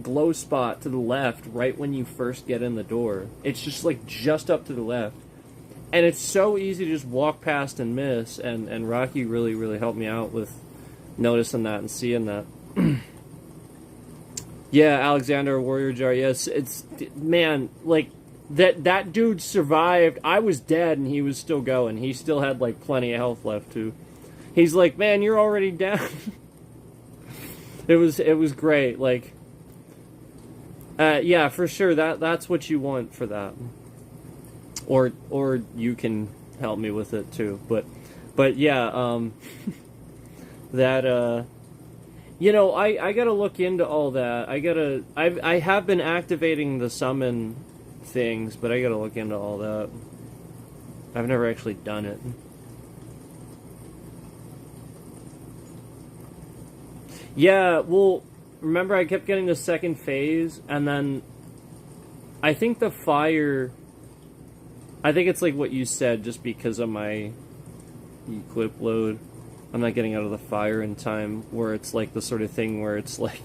glow spot to the left right when you first get in the door. It's just like just up to the left. And it's so easy to just walk past and miss, and Rocky really, really helped me out with noticing that and seeing that. Yeah, Alexander Warrior Jar, yes, it's, man, like, that dude survived. I was dead and he was still going. He still had, like, plenty of health left, too. He's like, man, you're already down. It was great, like, yeah, for sure, that's what you want for that. Or you can help me with it too. But yeah, that you know, I gotta look into all that. I have been activating the summon things, but I gotta look into all that. I've never actually done it. Yeah, well, remember I kept getting the second phase, and then I think the fire, I think it's like what you said, just because of my equip load, I'm not getting out of the fire in time, where it's like the sort of thing where it's like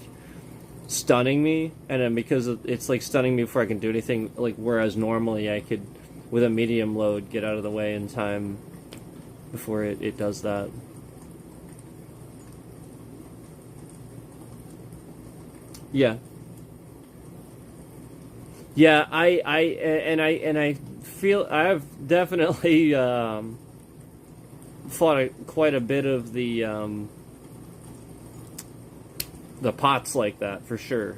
stunning me, and then because it's like stunning me before I can do anything, like whereas normally I could, with a medium load, get out of the way in time before it does that. Yeah. Yeah, I feel I've definitely fought quite a bit of the pots like that for sure.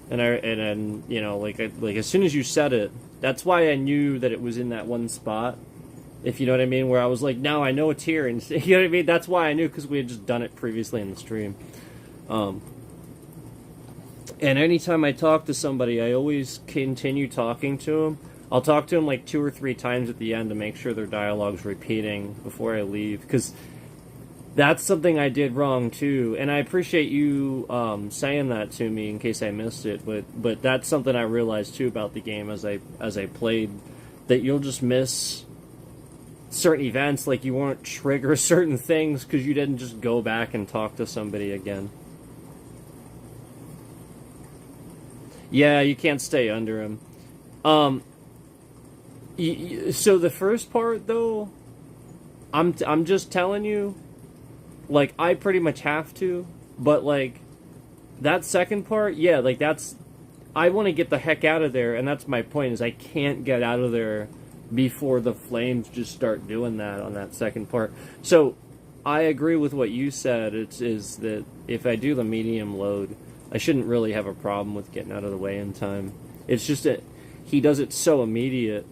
And you know, like as soon as you said it, that's why I knew that it was in that one spot. If you know what I mean, where I was like, now I know it's here, and you know what I mean. That's why I knew, because we had just done it previously in the stream. And anytime I talk to somebody, I always continue talking to them. I'll talk to them like 2 or 3 times at the end to make sure their dialogue's repeating before I leave, because that's something I did wrong too. And I appreciate you saying that to me in case I missed it. But that's something I realized too about the game as I played, that you'll just miss certain events, like you won't trigger certain things because you didn't just go back and talk to somebody again. Yeah, you can't stay under him. So the first part, though, I'm just telling you, like, I pretty much have to, but, like, that second part, yeah, like, I want to get the heck out of there, and that's my point, is I can't get out of there before the flames just start doing that on that second part. So, I agree with what you said, is that if I do the medium load, I shouldn't really have a problem with getting out of the way in time. It's just that he does it so immediate.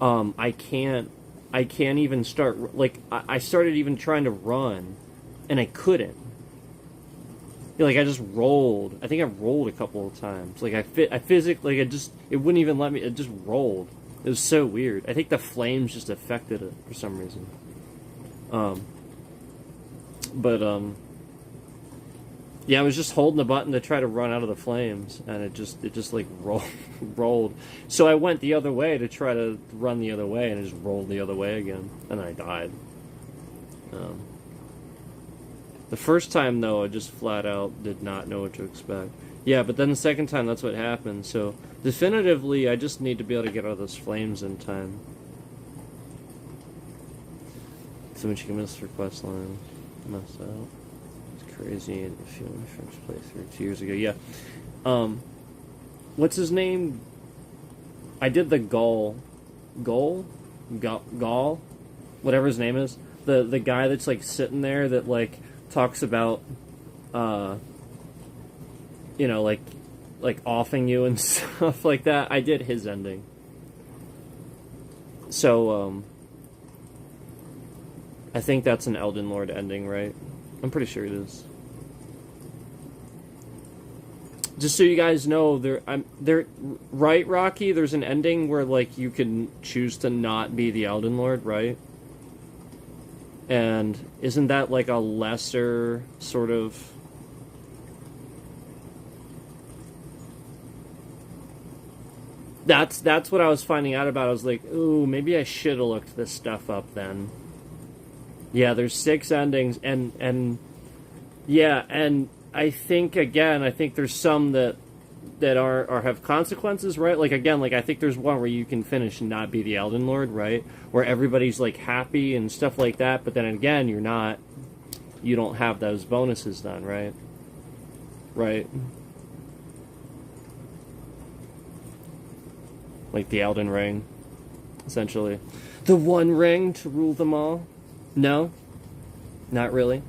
I can't even start, like, I started even trying to run, and I couldn't. Like, I just rolled. I think I rolled a couple of times. Like, I physically, like, it wouldn't even let me, it just rolled. It was so weird. I think the flames just affected it for some reason. Yeah, I was just holding the button to try to run out of the flames, and it just like rolled. So I went the other way to try to run the other way, and it just rolled the other way again, and I died. The first time, though, I just flat out did not know what to expect. Yeah, but then the second time, that's what happened. So definitively, I just need to be able to get out of those flames in time. So much you can miss for quest line. Messed out. Crazy, and if you want my first playthrough 2 years ago, yeah. What's his name? I did the Gaul, whatever his name is. The guy that's like sitting there that like talks about, you know, like offing you and stuff like that. I did his ending. So I think that's an Elden Lord ending, right? I'm pretty sure it is. Just so you guys know, right, Rocky? There's an ending where, like, you can choose to not be the Elden Lord, right? And isn't that, like, a lesser sort of... That's what I was finding out about. I was like, ooh, maybe I should have looked this stuff up then. Yeah, there's 6 endings, and yeah, and I think again, I think there's some that are have consequences, right? Like again, like I think there's one where you can finish and not be the Elden Lord, right? Where everybody's like happy and stuff like that, but then again, you don't have those bonuses done, right? Right. Like the Elden Ring, essentially. The one ring to rule them all? No, not really.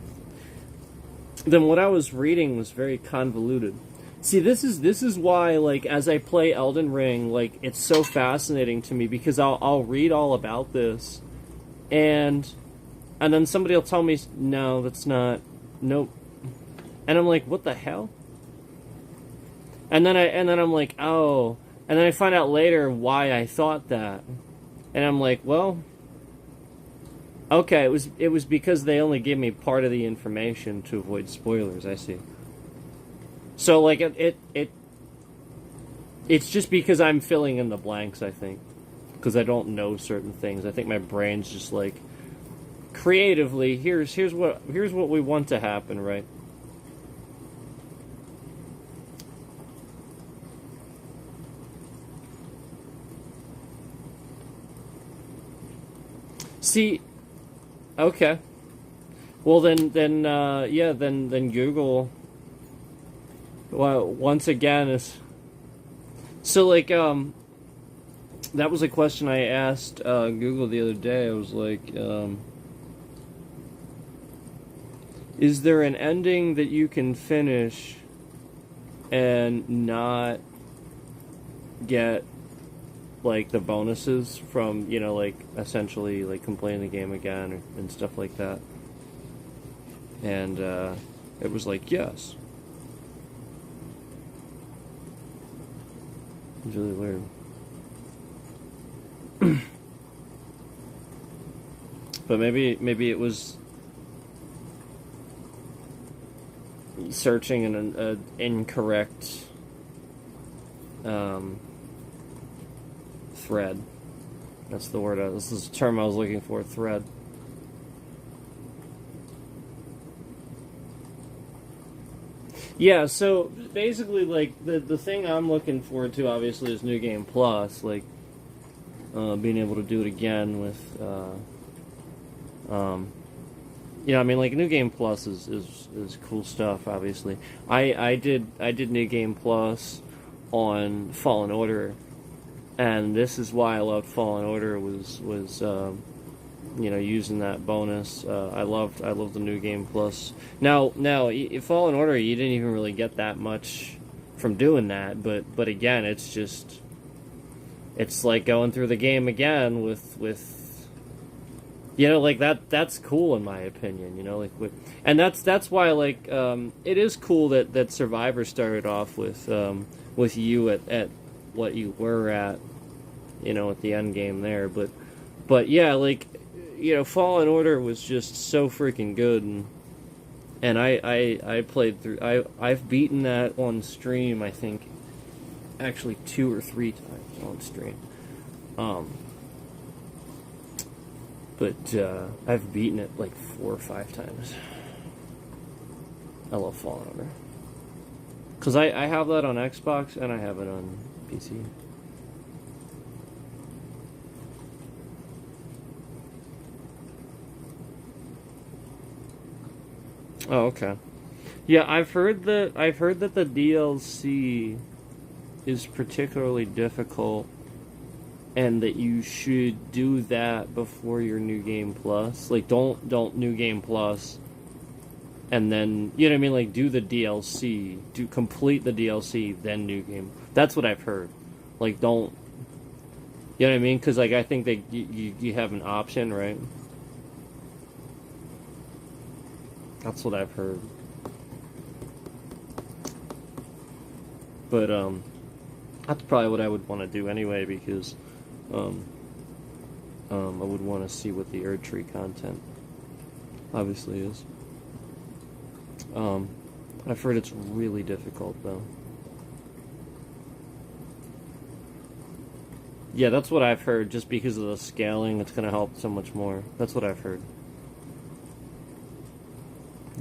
Then what I was reading was very convoluted. See, this is why, like, as I play Elden Ring, like, it's so fascinating to me because I'll read all about this, and then somebody will tell me, no, that's not, nope, and I'm like, what the hell? And then I'm like, oh, and then I find out later why I thought that, and I'm like, well, okay, it was because they only gave me part of the information to avoid spoilers. I see. So like it's just because I'm filling in the blanks, I think, because I don't know certain things. I think my brain's just like creatively here's what we want to happen, right? See, okay. Well then yeah, then Google, well, once again is so like that was a question I asked Google the other day. I was like, is there an ending that you can finish and not get like the bonuses from, like essentially like completing the game again and stuff like that? And it was like, yes. It's really weird. But maybe it was searching an incorrect thread. That's the word. This is the term I was looking for. Thread. Yeah, so basically, like, the thing I'm looking forward to, obviously, is New Game Plus, like, being able to do it again with, I mean, like, New Game Plus is cool stuff, obviously. I did New Game Plus on Fallen Order, and this is why I loved Fallen Order, was using that bonus. I loved the New Game Plus. Now, Fallen Order, you didn't even really get that much from doing that, but again, it's like going through the game again with like that's cool in my opinion, and that's why, like, it is cool that Survivor started off with you at what you were at, at the end game there, but yeah, like, Fallen Order was just so freaking good, and I played through. I've beaten that on stream, I think, actually 2 or 3 times on stream. But I've beaten it like 4 or 5 times. I love Fallen Order because I have that on Xbox and I have it on PC. Oh, okay. Yeah, I've heard that the DLC is particularly difficult, and that you should do that before your New Game Plus. Like, don't New Game Plus, and then, you know what I mean? Like, do the DLC, complete the DLC, then New Game. That's what I've heard. Like, don't, you know what I mean? Because, like, I think that you have an option, right? That's what I've heard. But that's probably what I would want to do anyway, because I would want to see what the Erdtree content obviously is. I've heard it's really difficult though. Yeah, that's what I've heard. Just because of the scaling, it's going to help so much more. That's what I've heard.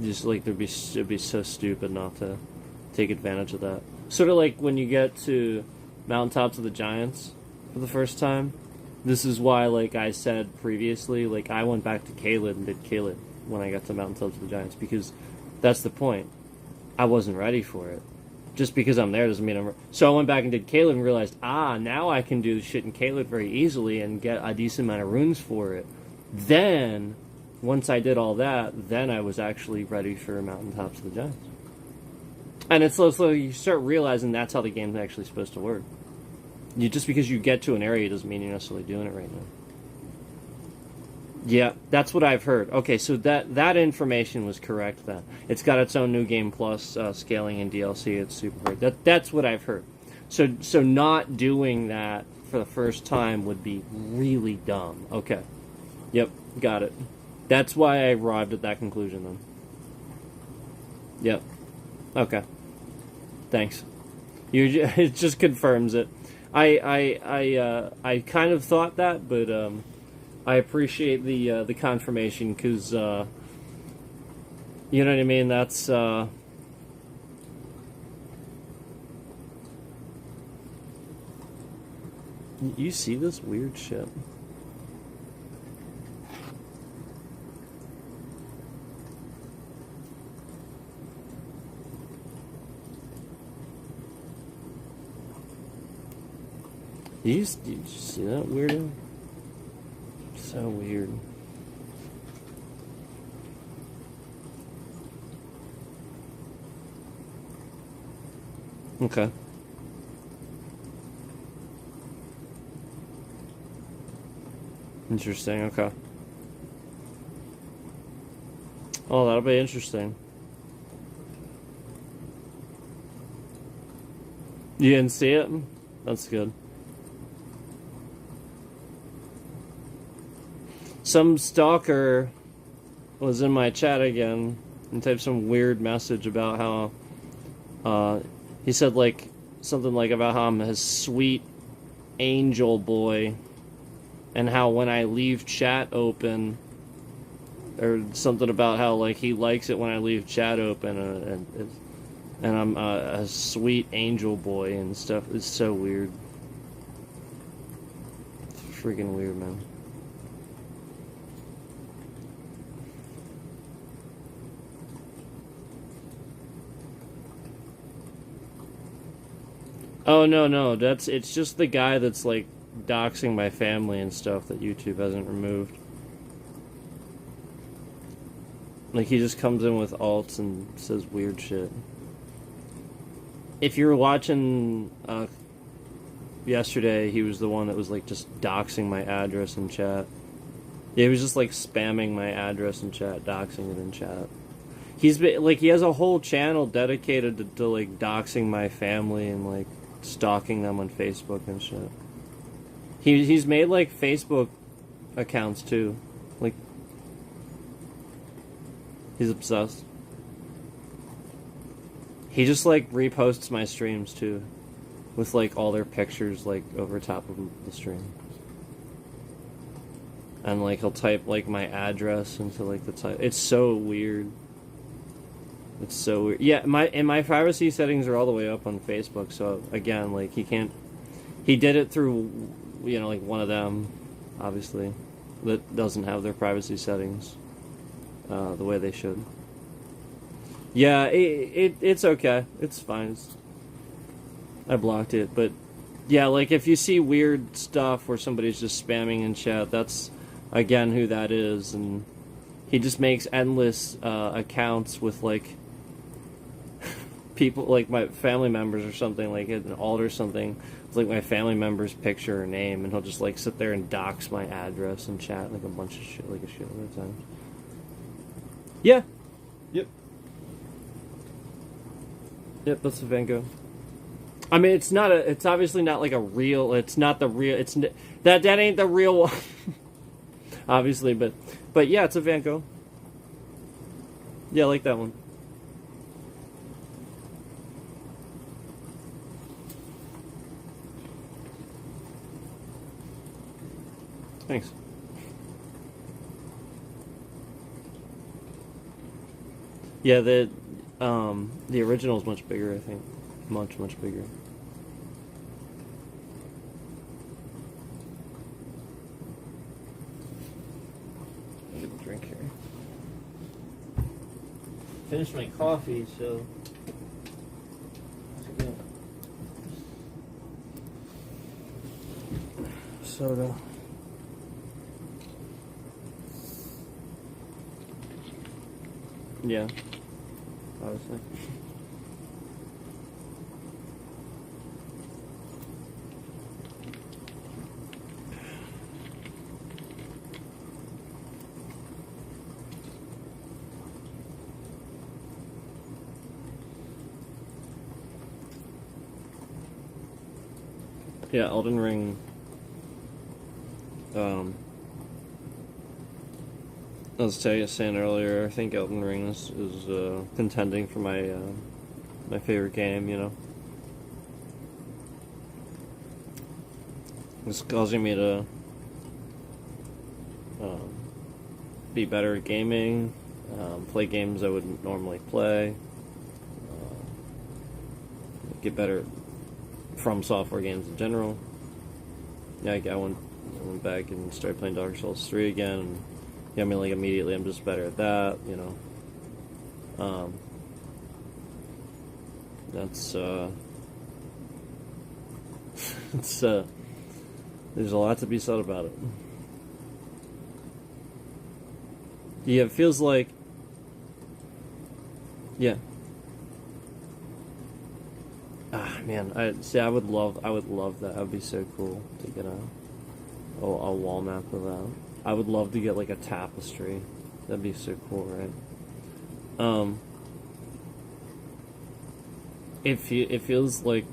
Just like it'd be so stupid not to take advantage of that. Sort of like when you get to Mountaintops of the Giants for the first time. This is why, like I said previously, like I went back to Caelid and did Caelid when I got to Mountaintops of the Giants, because that's the point. I wasn't ready for it. Just because I'm there doesn't mean I'm... So I went back and did Caelid and realized, now I can do the shit in Caelid very easily and get a decent amount of runes for it. Then, once I did all that, then I was actually ready for Mountaintops of the Giants. And it's so you start realizing that's how the game's actually supposed to work. Just because you get to an area doesn't mean you're necessarily doing it right now. Yeah, that's what I've heard. Okay, so that information was correct then. It's got its own New Game Plus scaling and DLC. It's super great. That's what I've heard. So not doing that for the first time would be really dumb. Okay. Yep, got it. That's why I arrived at that conclusion then. Yep. Okay. Thanks. It just confirms it. I kind of thought that, but I appreciate the confirmation, because you know what I mean. That's you see this weird shit. Did you see that weirdo? So weird. Okay. Interesting, okay. Oh, that'll be interesting. You didn't see it? That's good. Some stalker was in my chat again and typed some weird message about how he said like something like about how I'm his sweet angel boy, and how when I leave chat open, or something about how like he likes it when I leave chat open, and I'm a sweet angel boy and stuff. It's so weird. It's freaking weird, man. Oh, no, it's just the guy that's, like, doxing my family and stuff that YouTube hasn't removed. Like, he just comes in with alts and says weird shit. If you were watching, yesterday, he was the one that was, like, just doxing my address in chat. Yeah, he was just, like, spamming my address in chat, doxing it in chat. He's been, like, he has a whole channel dedicated to like, doxing my family and, like, stalking them on Facebook and shit. He's made like Facebook accounts too. Like, he's obsessed. He just like reposts my streams too, with like all their pictures like over top of the stream. And like he'll type like my address into like the type. It's so weird. It's so weird. Yeah, my privacy settings are all the way up on Facebook, so again, like he did it through, you know, like one of them, obviously, that doesn't have their privacy settings the way they should. Yeah, it's okay. It's fine. I blocked it, but yeah, like if you see weird stuff where somebody's just spamming in chat, that's again who that is, and he just makes endless accounts with like people, like my family members or something, like an alt or something, with like my family member's picture or name, and he'll just like sit there and dox my address and chat like a bunch of shit, like a shit at a time. Yeah. Yep. Yep, that's a Van Gogh. I mean, it's obviously not like a real, it's not the real, that ain't the real one. Obviously, but yeah, it's a Van Gogh. Yeah, I like that one. Thanks. Yeah, the original is much bigger, I think. Much bigger. I'll get a drink here. Finished my coffee, so. Soda. Yeah, obviously. Yeah, Elden Ring. I was saying earlier, I think Elden Ring is contending for my favorite game. You know, it's causing me to um, be better at gaming, play games I wouldn't normally play, get better at From Software games in general. Yeah, I went back and started playing Dark Souls 3 again. And, yeah, I mean, like, immediately I'm just better at that, you know. That's, it's, there's a lot to be said about it. Yeah, it feels like, yeah. Ah, man, I would love that. That would be so cool to get a wall map of that. I would love to get like a tapestry. That'd be so cool, right? It feels like,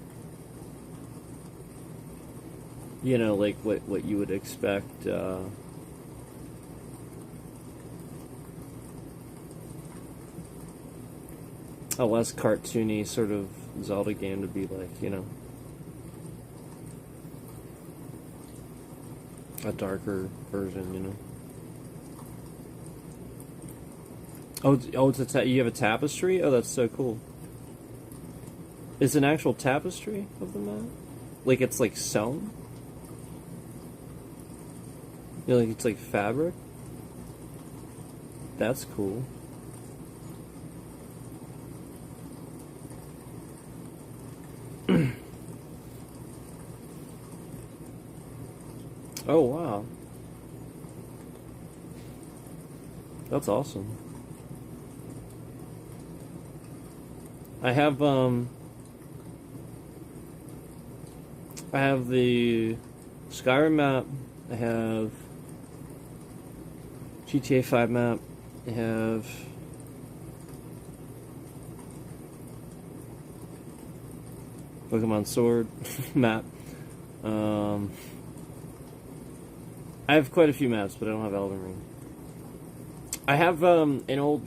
you know, like what you would expect. A less cartoony sort of Zelda game to be like, you know, a darker version, you know. You have a tapestry? Oh, that's so cool. It's an actual tapestry of the map? Like it's like sewn? You know, like it's like fabric? That's cool. Oh, wow. That's awesome. I have the Skyrim map. I have GTA 5 map. I have Pokemon Sword map. I have quite a few maps, but I don't have Elden Ring. I have an old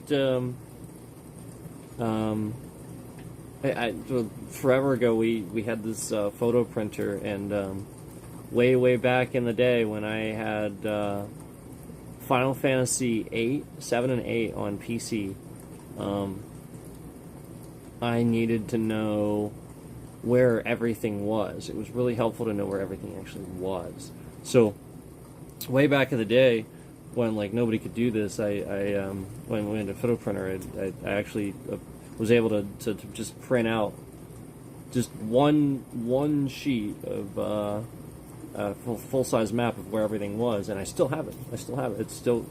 forever ago we had this photo printer, and way back in the day when I had Final Fantasy 8, 7 and 8 on PC, I needed to know where everything was. It was really helpful to know where everything actually was. So way back in the day, when like nobody could do this, when we went to photo printer, I actually was able to just print out just one sheet of a full size map of where everything was, and I still have it. It's still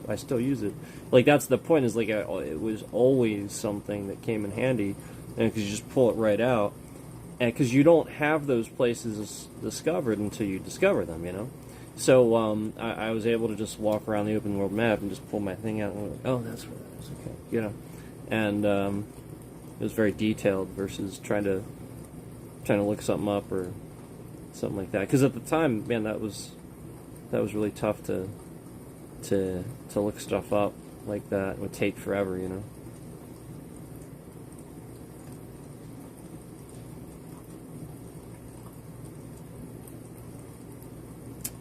I still use it. Like that's the point. Is like it was always something that came in handy, and because you just pull it right out, and because you don't have those places discovered until you discover them, you know. So I was able to just walk around the open world map and just pull my thing out and go, oh, that's where that is, okay, you know. And it was very detailed versus trying to look something up or something like that. Because at the time, man, that was really tough to look stuff up like that. It would take forever, you know.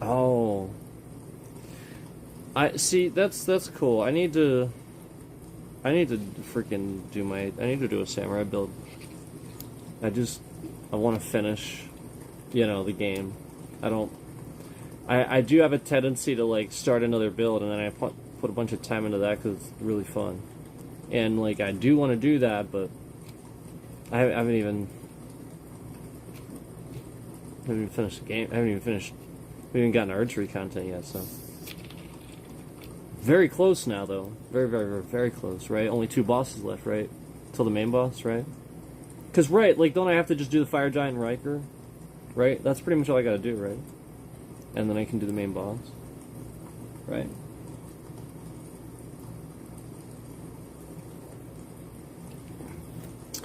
Oh, I see. That's cool. I need to I need to freaking do my. I need to do a samurai build. I want to finish, the game. I don't. I do have a tendency to like start another build and then I put a bunch of time into that because it's really fun, and like I do want to do that, but I haven't even finished the game. I haven't even gotten archery content yet, so. Very close now, though. Very, very, very, very close, right? Only 2 bosses left, right? Till the main boss, right? Because, right, like, don't I have to just do the Fire Giant and Riker? Right? That's pretty much all I gotta do, right? And then I can do the main boss. Right?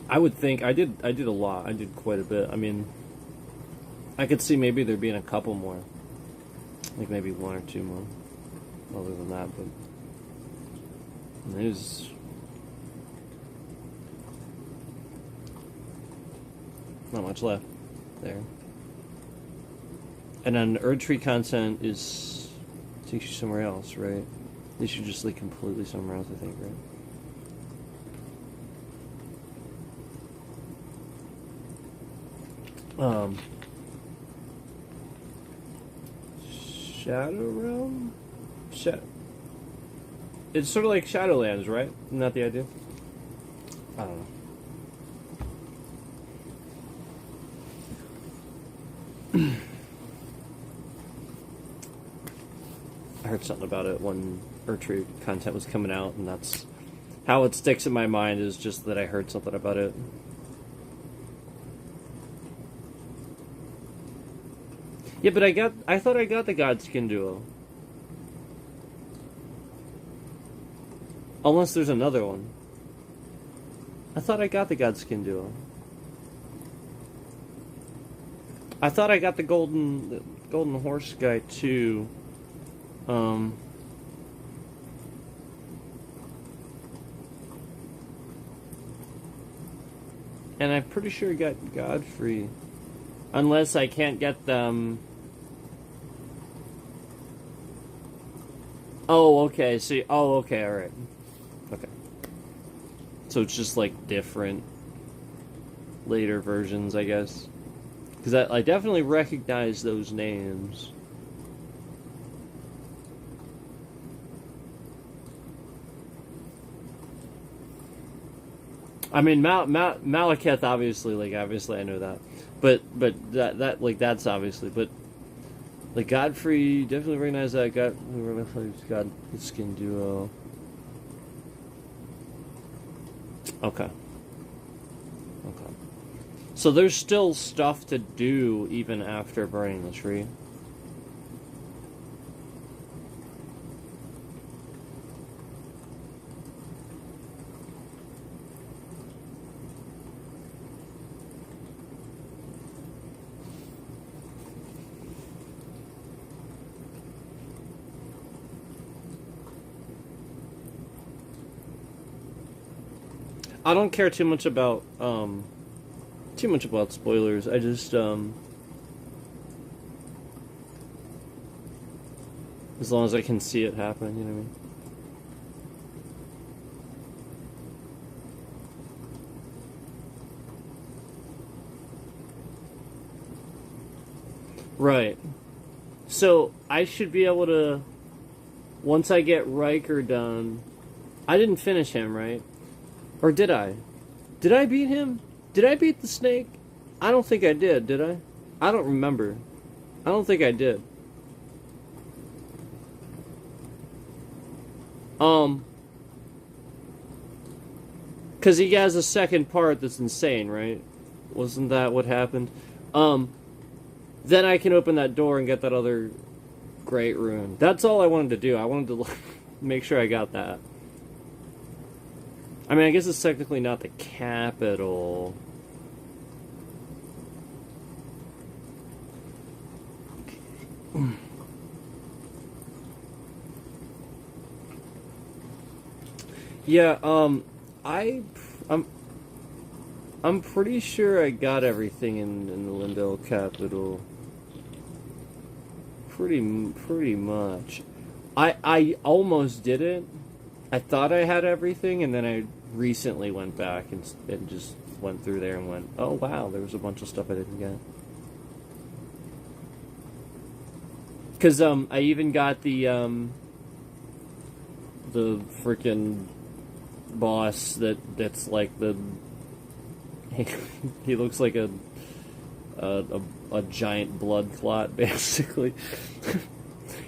I would think, I did a lot. I did quite a bit. I mean, I could see maybe there being a couple more. Like, maybe 1 or 2 more. Other than that, but there's not much left there. And then Erdtree content takes you somewhere else, right? They should just like completely somewhere else, I think, right? Shadow Realm? It's sort of like Shadowlands, right? Isn't that the idea? I don't know. I heard something about it when Erdtree content was coming out, and that's how it sticks in my mind, is just that I heard something about it. Yeah, but I thought I got the Godskin Duo. Unless there's another one. I thought I got the Godskin Duo. I thought I got the golden horse guy too. And I'm pretty sure I got Godfrey. Unless I can't get them. Oh, okay. See. Oh, okay. All right. Okay. So it's just like different later versions, I guess. Because I definitely recognize those names. I mean, Malekith, obviously I know that, but that's obviously, but like Godfrey, definitely recognize that. God Skin Duo. Okay. So there's still stuff to do even after burning the tree. I don't care too much about spoilers. I just as long as I can see it happen, you know what I mean? Right. So I should be able to, once I get Riker done. I didn't finish him, right? Or did I? Did I beat him? Did I beat the snake? I don't think I did I? I don't remember. I don't think I did. Because he has a second part that's insane, right? Wasn't that what happened? Then I can open that door and get that other great rune. That's all I wanted to do. I wanted to make sure I got that. I mean, I guess it's technically not the capital. Yeah, I'm pretty sure I got everything in the Leyndell capital. Pretty much. I almost did it. I thought I had everything, and then I recently went back and just went through there and went, oh wow, there was a bunch of stuff I didn't get. Because I even got the freaking boss that's like the he looks like a giant blood clot basically.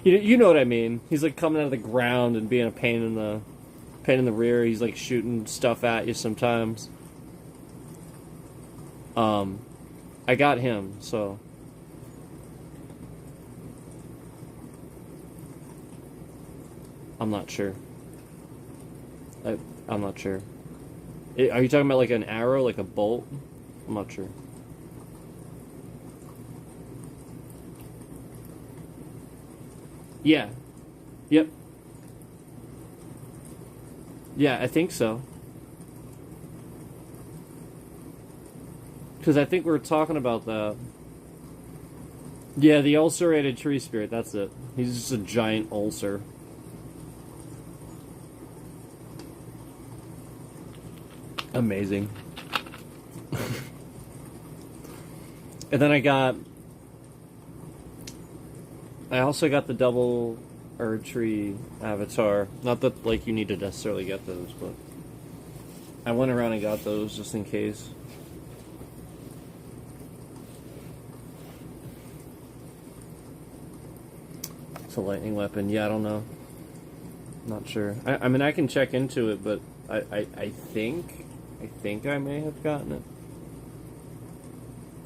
You know what I mean? He's like coming out of the ground and being a pain in the rear. He's like shooting stuff at you sometimes. I got him, so I'm not sure. I'm not sure. Are you talking about like an arrow, like a bolt? I'm not sure. Yeah. Yep. Yeah, I think so. Because I think we were talking about that. Yeah, the ulcerated tree spirit, that's it. He's just a giant ulcer. Amazing. And then I also got the double Erdtree avatar. Not that like you need to necessarily get those, but I went around and got those just in case. It's a lightning weapon. Yeah, I don't know. Not sure. I mean, I can check into it, but I think I may have gotten it.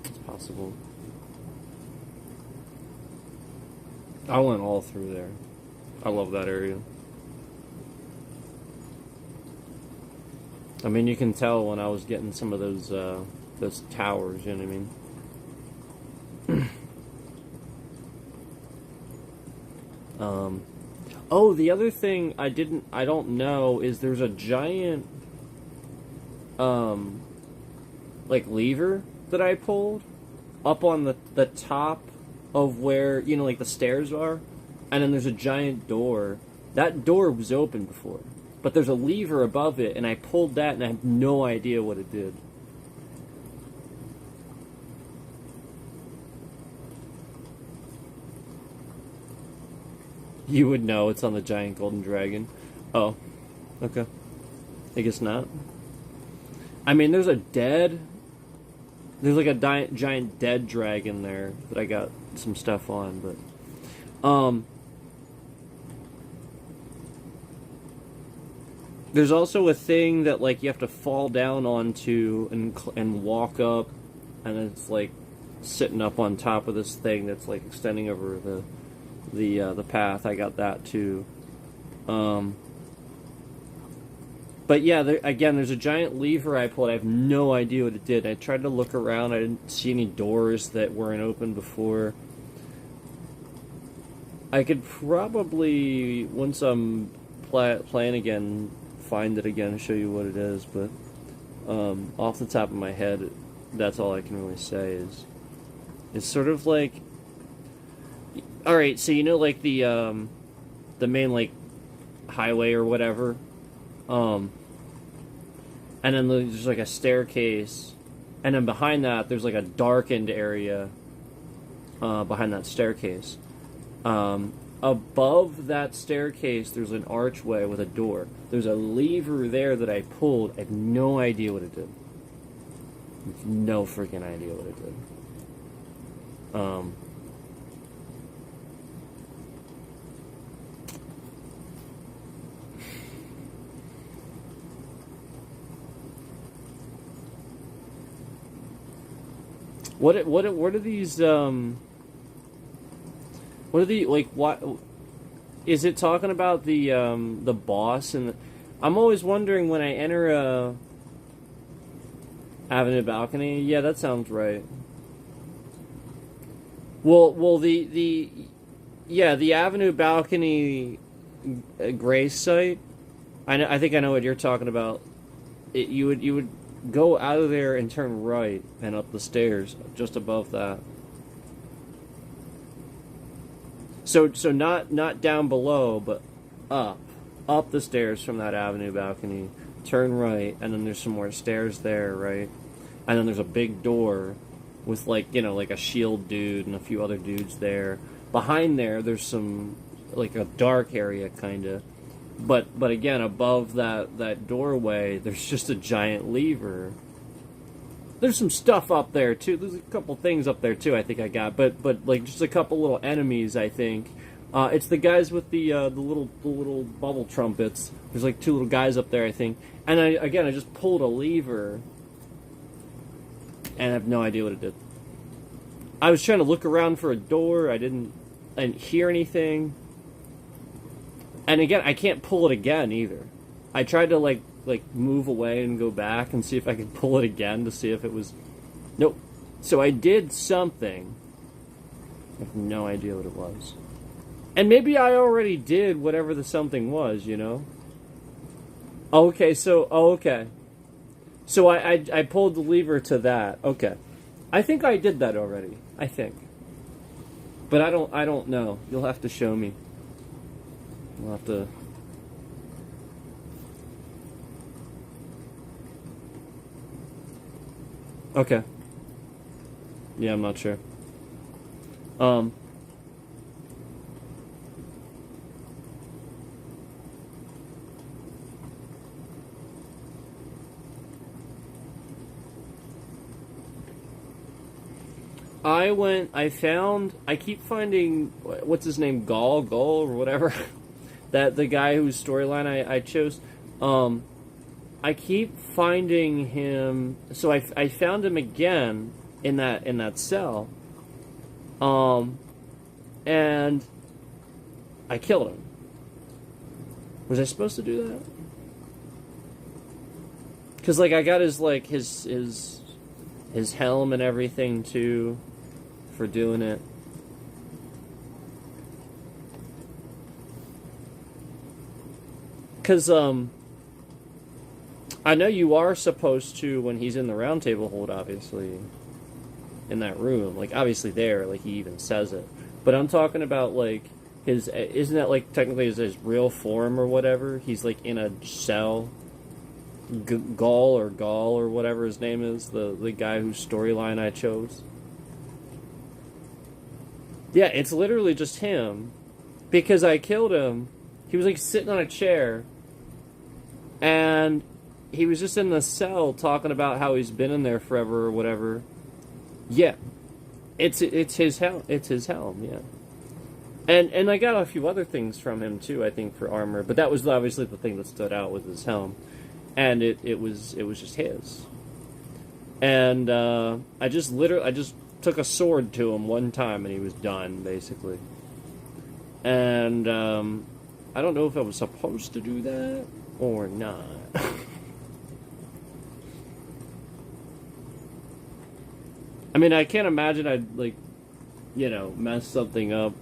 It's possible. I went all through there. I love that area. I mean, you can tell when I was getting some of those towers, you know what I mean? Oh, the other thing I don't know is there's a giant, like lever that I pulled up on the top of where, you know, like the stairs are, and then there's a giant door. That door was open before, but there's a lever above it, and I pulled that, and I have no idea what it did. You would know, it's on the giant golden dragon. Oh, okay. I guess not. I mean, there's like a giant dead dragon there that I got some stuff on, but there's also a thing that like you have to fall down onto and walk up, and it's like sitting up on top of this thing that's like extending over the path. I got that too. But yeah, there's a giant lever I pulled. I have no idea what it did. I tried to look around. I didn't see any doors that weren't open before. I could probably, once I'm playing again, find it again and show you what it is. But off the top of my head, that's all I can really say is it's sort of like, all right. So you know, like the main like highway or whatever. And then there's like a staircase, and then behind that there's like a darkened area behind that staircase. Above that staircase there's an archway with a door. There's a lever there that I pulled. I have no idea what it did. I have no freaking idea what it did. What are these what are the like what is it talking about the boss and I'm always wondering when I enter a Avenue Balcony. Yeah, that sounds right. Well the Avenue Balcony Grace site. I think I know what you're talking about. You would go out of there and turn right and up the stairs just above that. So not down below, but up. up the stairs from that avenue balcony, turn right, and then there's some more stairs there, right? And then there's a big door with, like, you know, like a shield dude and a few other dudes there. Behind there, there's some, like, a dark area, kind of. But again, above that doorway, there's just a giant lever. There's some stuff up there, too. There's a couple things up there, too, I think I got. But like, just a couple little enemies, I think. It's the guys with the little bubble trumpets. There's like two little guys up there, I think. And I just pulled a lever, and I have no idea what it did. I was trying to look around for a door. I didn't hear anything. And again, I can't pull it again either. I tried to like move away and go back and see if I could pull it again to see if it was... Nope. So I did something. I have no idea what it was. And maybe I already did whatever the something was, you know? Okay, so... Oh, okay. So I pulled the lever to that. Okay. I think I did that already. I think. But I don't know. You'll have to show me. We'll have to... Okay. Yeah, I'm not sure. I keep finding, what's his name, Gall or whatever, that the guy whose storyline I chose. I keep finding him, so I found him again in that cell, and I killed him. Was I supposed to do that? Because like I got his helm and everything too for doing it. Because I know you are supposed to, when he's in the round table hold, obviously, in that room, like, obviously there, like, he even says it. But I'm talking about, like, isn't that, like, technically his real form or whatever? He's, like, in a cell. Gall or whatever his name is, the guy whose storyline I chose. Yeah, it's literally just him. Because I killed him. He was, like, sitting on a chair. And he was just in the cell talking about how he's been in there forever or whatever. Yeah. It's his helm. It's his helm, yeah. And I got a few other things from him too, I think, for armor, but that was obviously the thing that stood out with his helm. And it was just his. And I just took a sword to him one time and he was done, basically. And I don't know if I was supposed to do that or not. I mean, I can't imagine I'd, like, you know, mess something up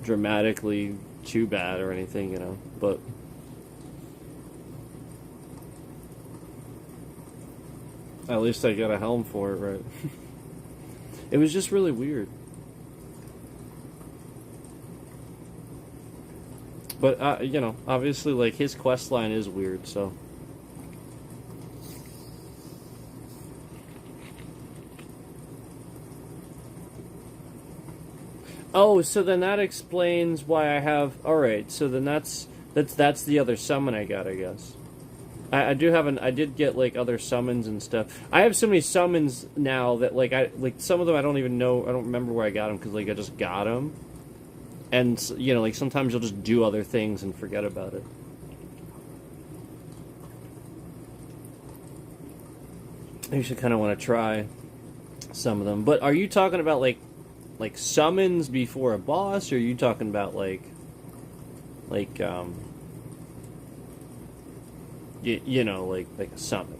dramatically too bad or anything, you know, but... At least I got a helm for it, right? It was just really weird. But, you know, obviously, like, his quest line is weird, so... Oh, so then that explains why I have... Alright, so then that's the other summon I got, I guess. I did get, like, other summons and stuff. I have so many summons now that, like, some of them I don't even know, I don't remember where I got them, because, like, I just got them. And, you know, like, sometimes you'll just do other things and forget about it. I usually kind of want to try some of them. But are you talking about, like summons before a boss, or are you talking about, you know, like a summon?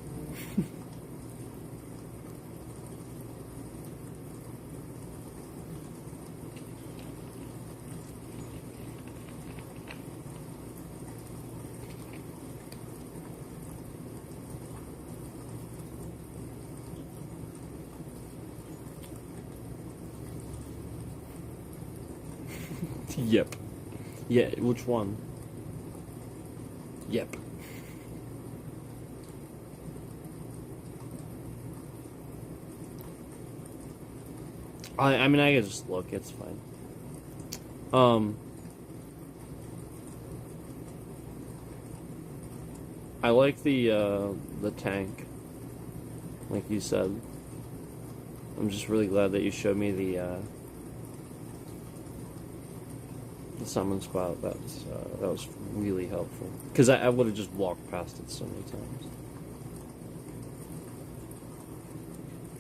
Yep. Yeah, which one? Yep. I mean, I can just look. It's fine. I like the tank, like you said. I'm just really glad that you showed me the summon spot. That was really helpful because I would have just walked past it so many times.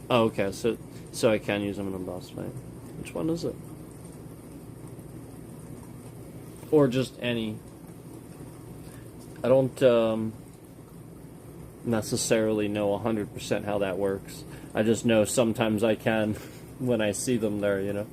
Oh, okay. So I can use them in a boss fight. Which one is it? Or just any? I don't necessarily know 100% how that works. I just know sometimes I can when I see them there, you know?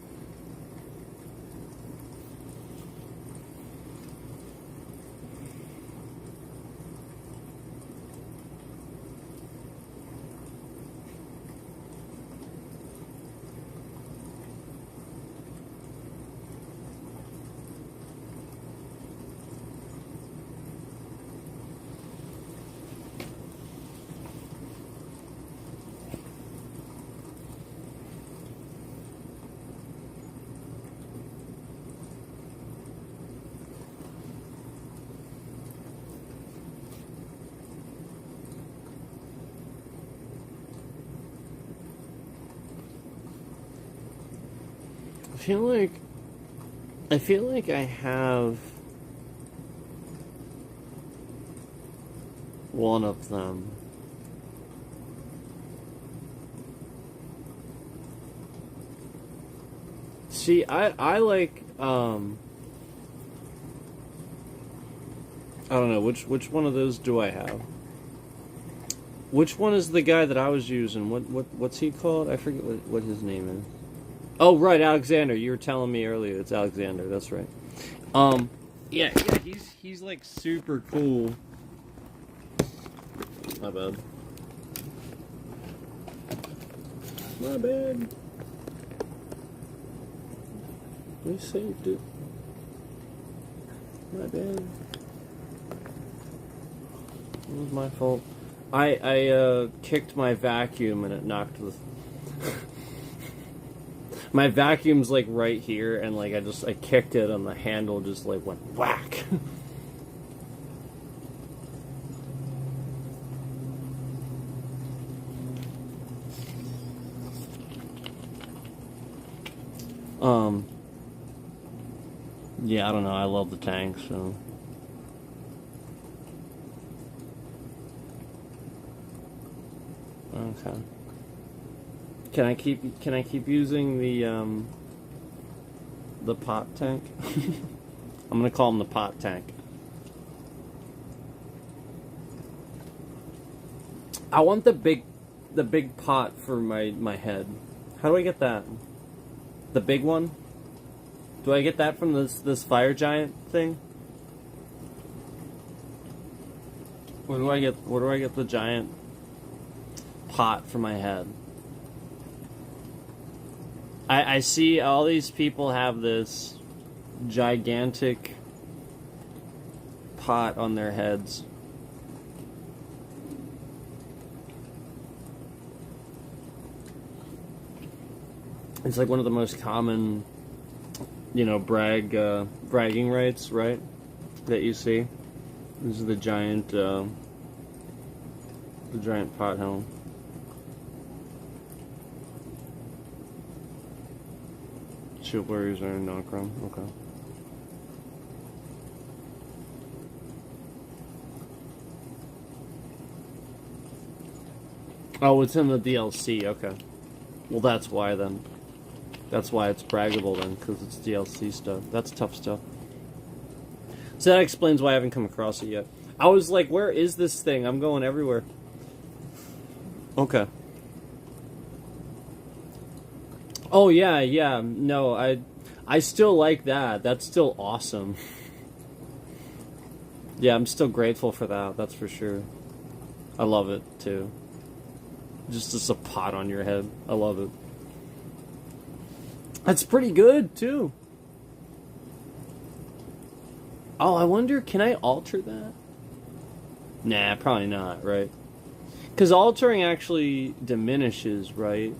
I feel like I have one of them. See, I like I don't know which one of those do I have. Which one is the guy that I was using? What's he called? I forget what his name is. Oh, right, Alexander. You were telling me earlier. It's Alexander. That's right. Yeah, he's like super cool. My bad. My bad. We saved it. My bad. It was my fault. I kicked my vacuum and it knocked the... My vacuum's like right here and like I kicked it and the handle just like went whack. Yeah, I don't know. I love the tank, so... Okay. Can I keep using the pot tank? I'm gonna call him the pot tank. I want the big pot for my head. How do I get that? The big one? Do I get that from this fire giant thing? Where do I get the giant pot for my head? I see all these people have this gigantic pot on their heads. It's like one of the most common, you know, bragging rights, right? That you see. This is the giant pot helm. Shield warriors are in Nocron. Okay. Oh, it's in the DLC. Okay. Well, that's why then. That's why it's braggable then, because it's DLC stuff. That's tough stuff. So that explains why I haven't come across it yet. I was like, where is this thing? I'm going everywhere. Okay. Oh, yeah. No, I still like that. That's still awesome. Yeah, I'm still grateful for that. That's for sure. I love it, too. Just a pot on your head. I love it. That's pretty good, too. Oh, I wonder, can I alter that? Nah, probably not, right? Because altering actually diminishes, right?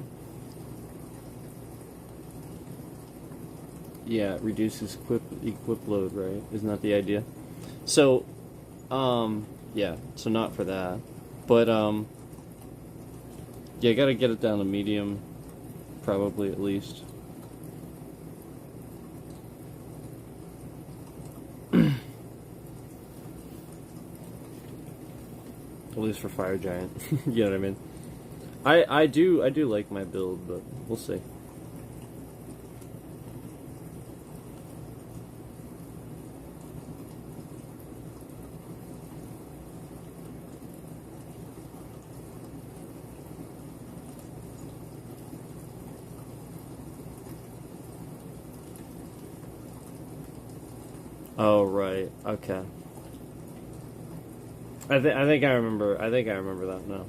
Yeah, it reduces equip load, right? Isn't that the idea? So, yeah, so not for that. But, yeah, gotta get it down to medium, probably at least. At least for Fire Giant. You know what I mean? I do like my build, but we'll see. Oh right, okay. I think I remember. I think I remember that now.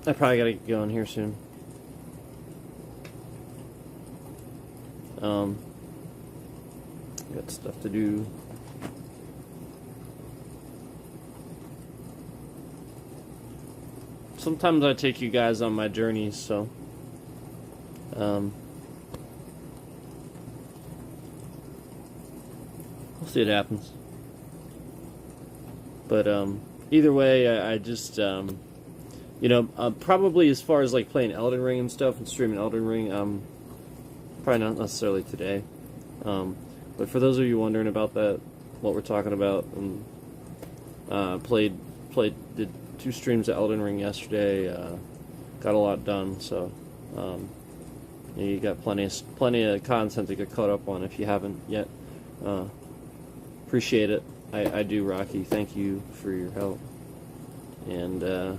I probably gotta get going here soon. Got stuff to do. Sometimes I take you guys on my journeys, so we'll see what happens. But either way, I just you know, probably as far as like playing Elden Ring and stuff and streaming Elden Ring, probably not necessarily today. But for those of you wondering about that, what we're talking about, did 2 streams of Elden Ring yesterday. Got a lot done, so you got plenty of content to get caught up on if you haven't yet. Appreciate it. I do, Rocky. Thank you for your help and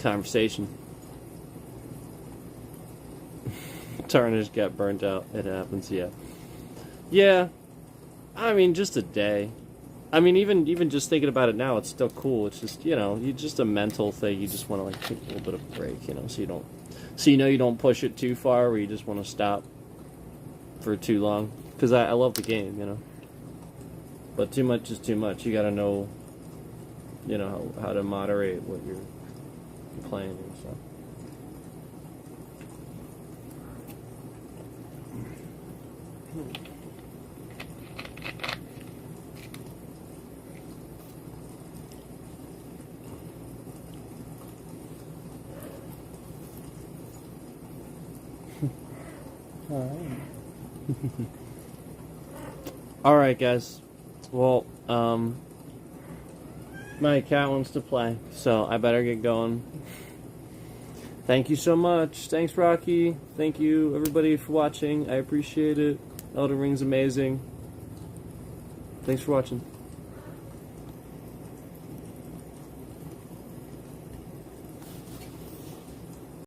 conversation. Tarnish got burnt out. It happens, yeah. Yeah, I mean, just a day. I mean, even just thinking about it now, it's still cool. It's just, you know, just a mental thing. You just want to like take a little bit of a break, you know, so you don't push it too far, where you just want to stop for too long. Because I love the game, you know. But too much is too much. You got to know, you know, how to moderate what you're playing and stuff. Alright, guys. Well, my cat wants to play, so I better get going. Thank you so much. Thanks, Rocky. Thank you, everybody, for watching. I appreciate it. Elden Ring's amazing. Thanks for watching.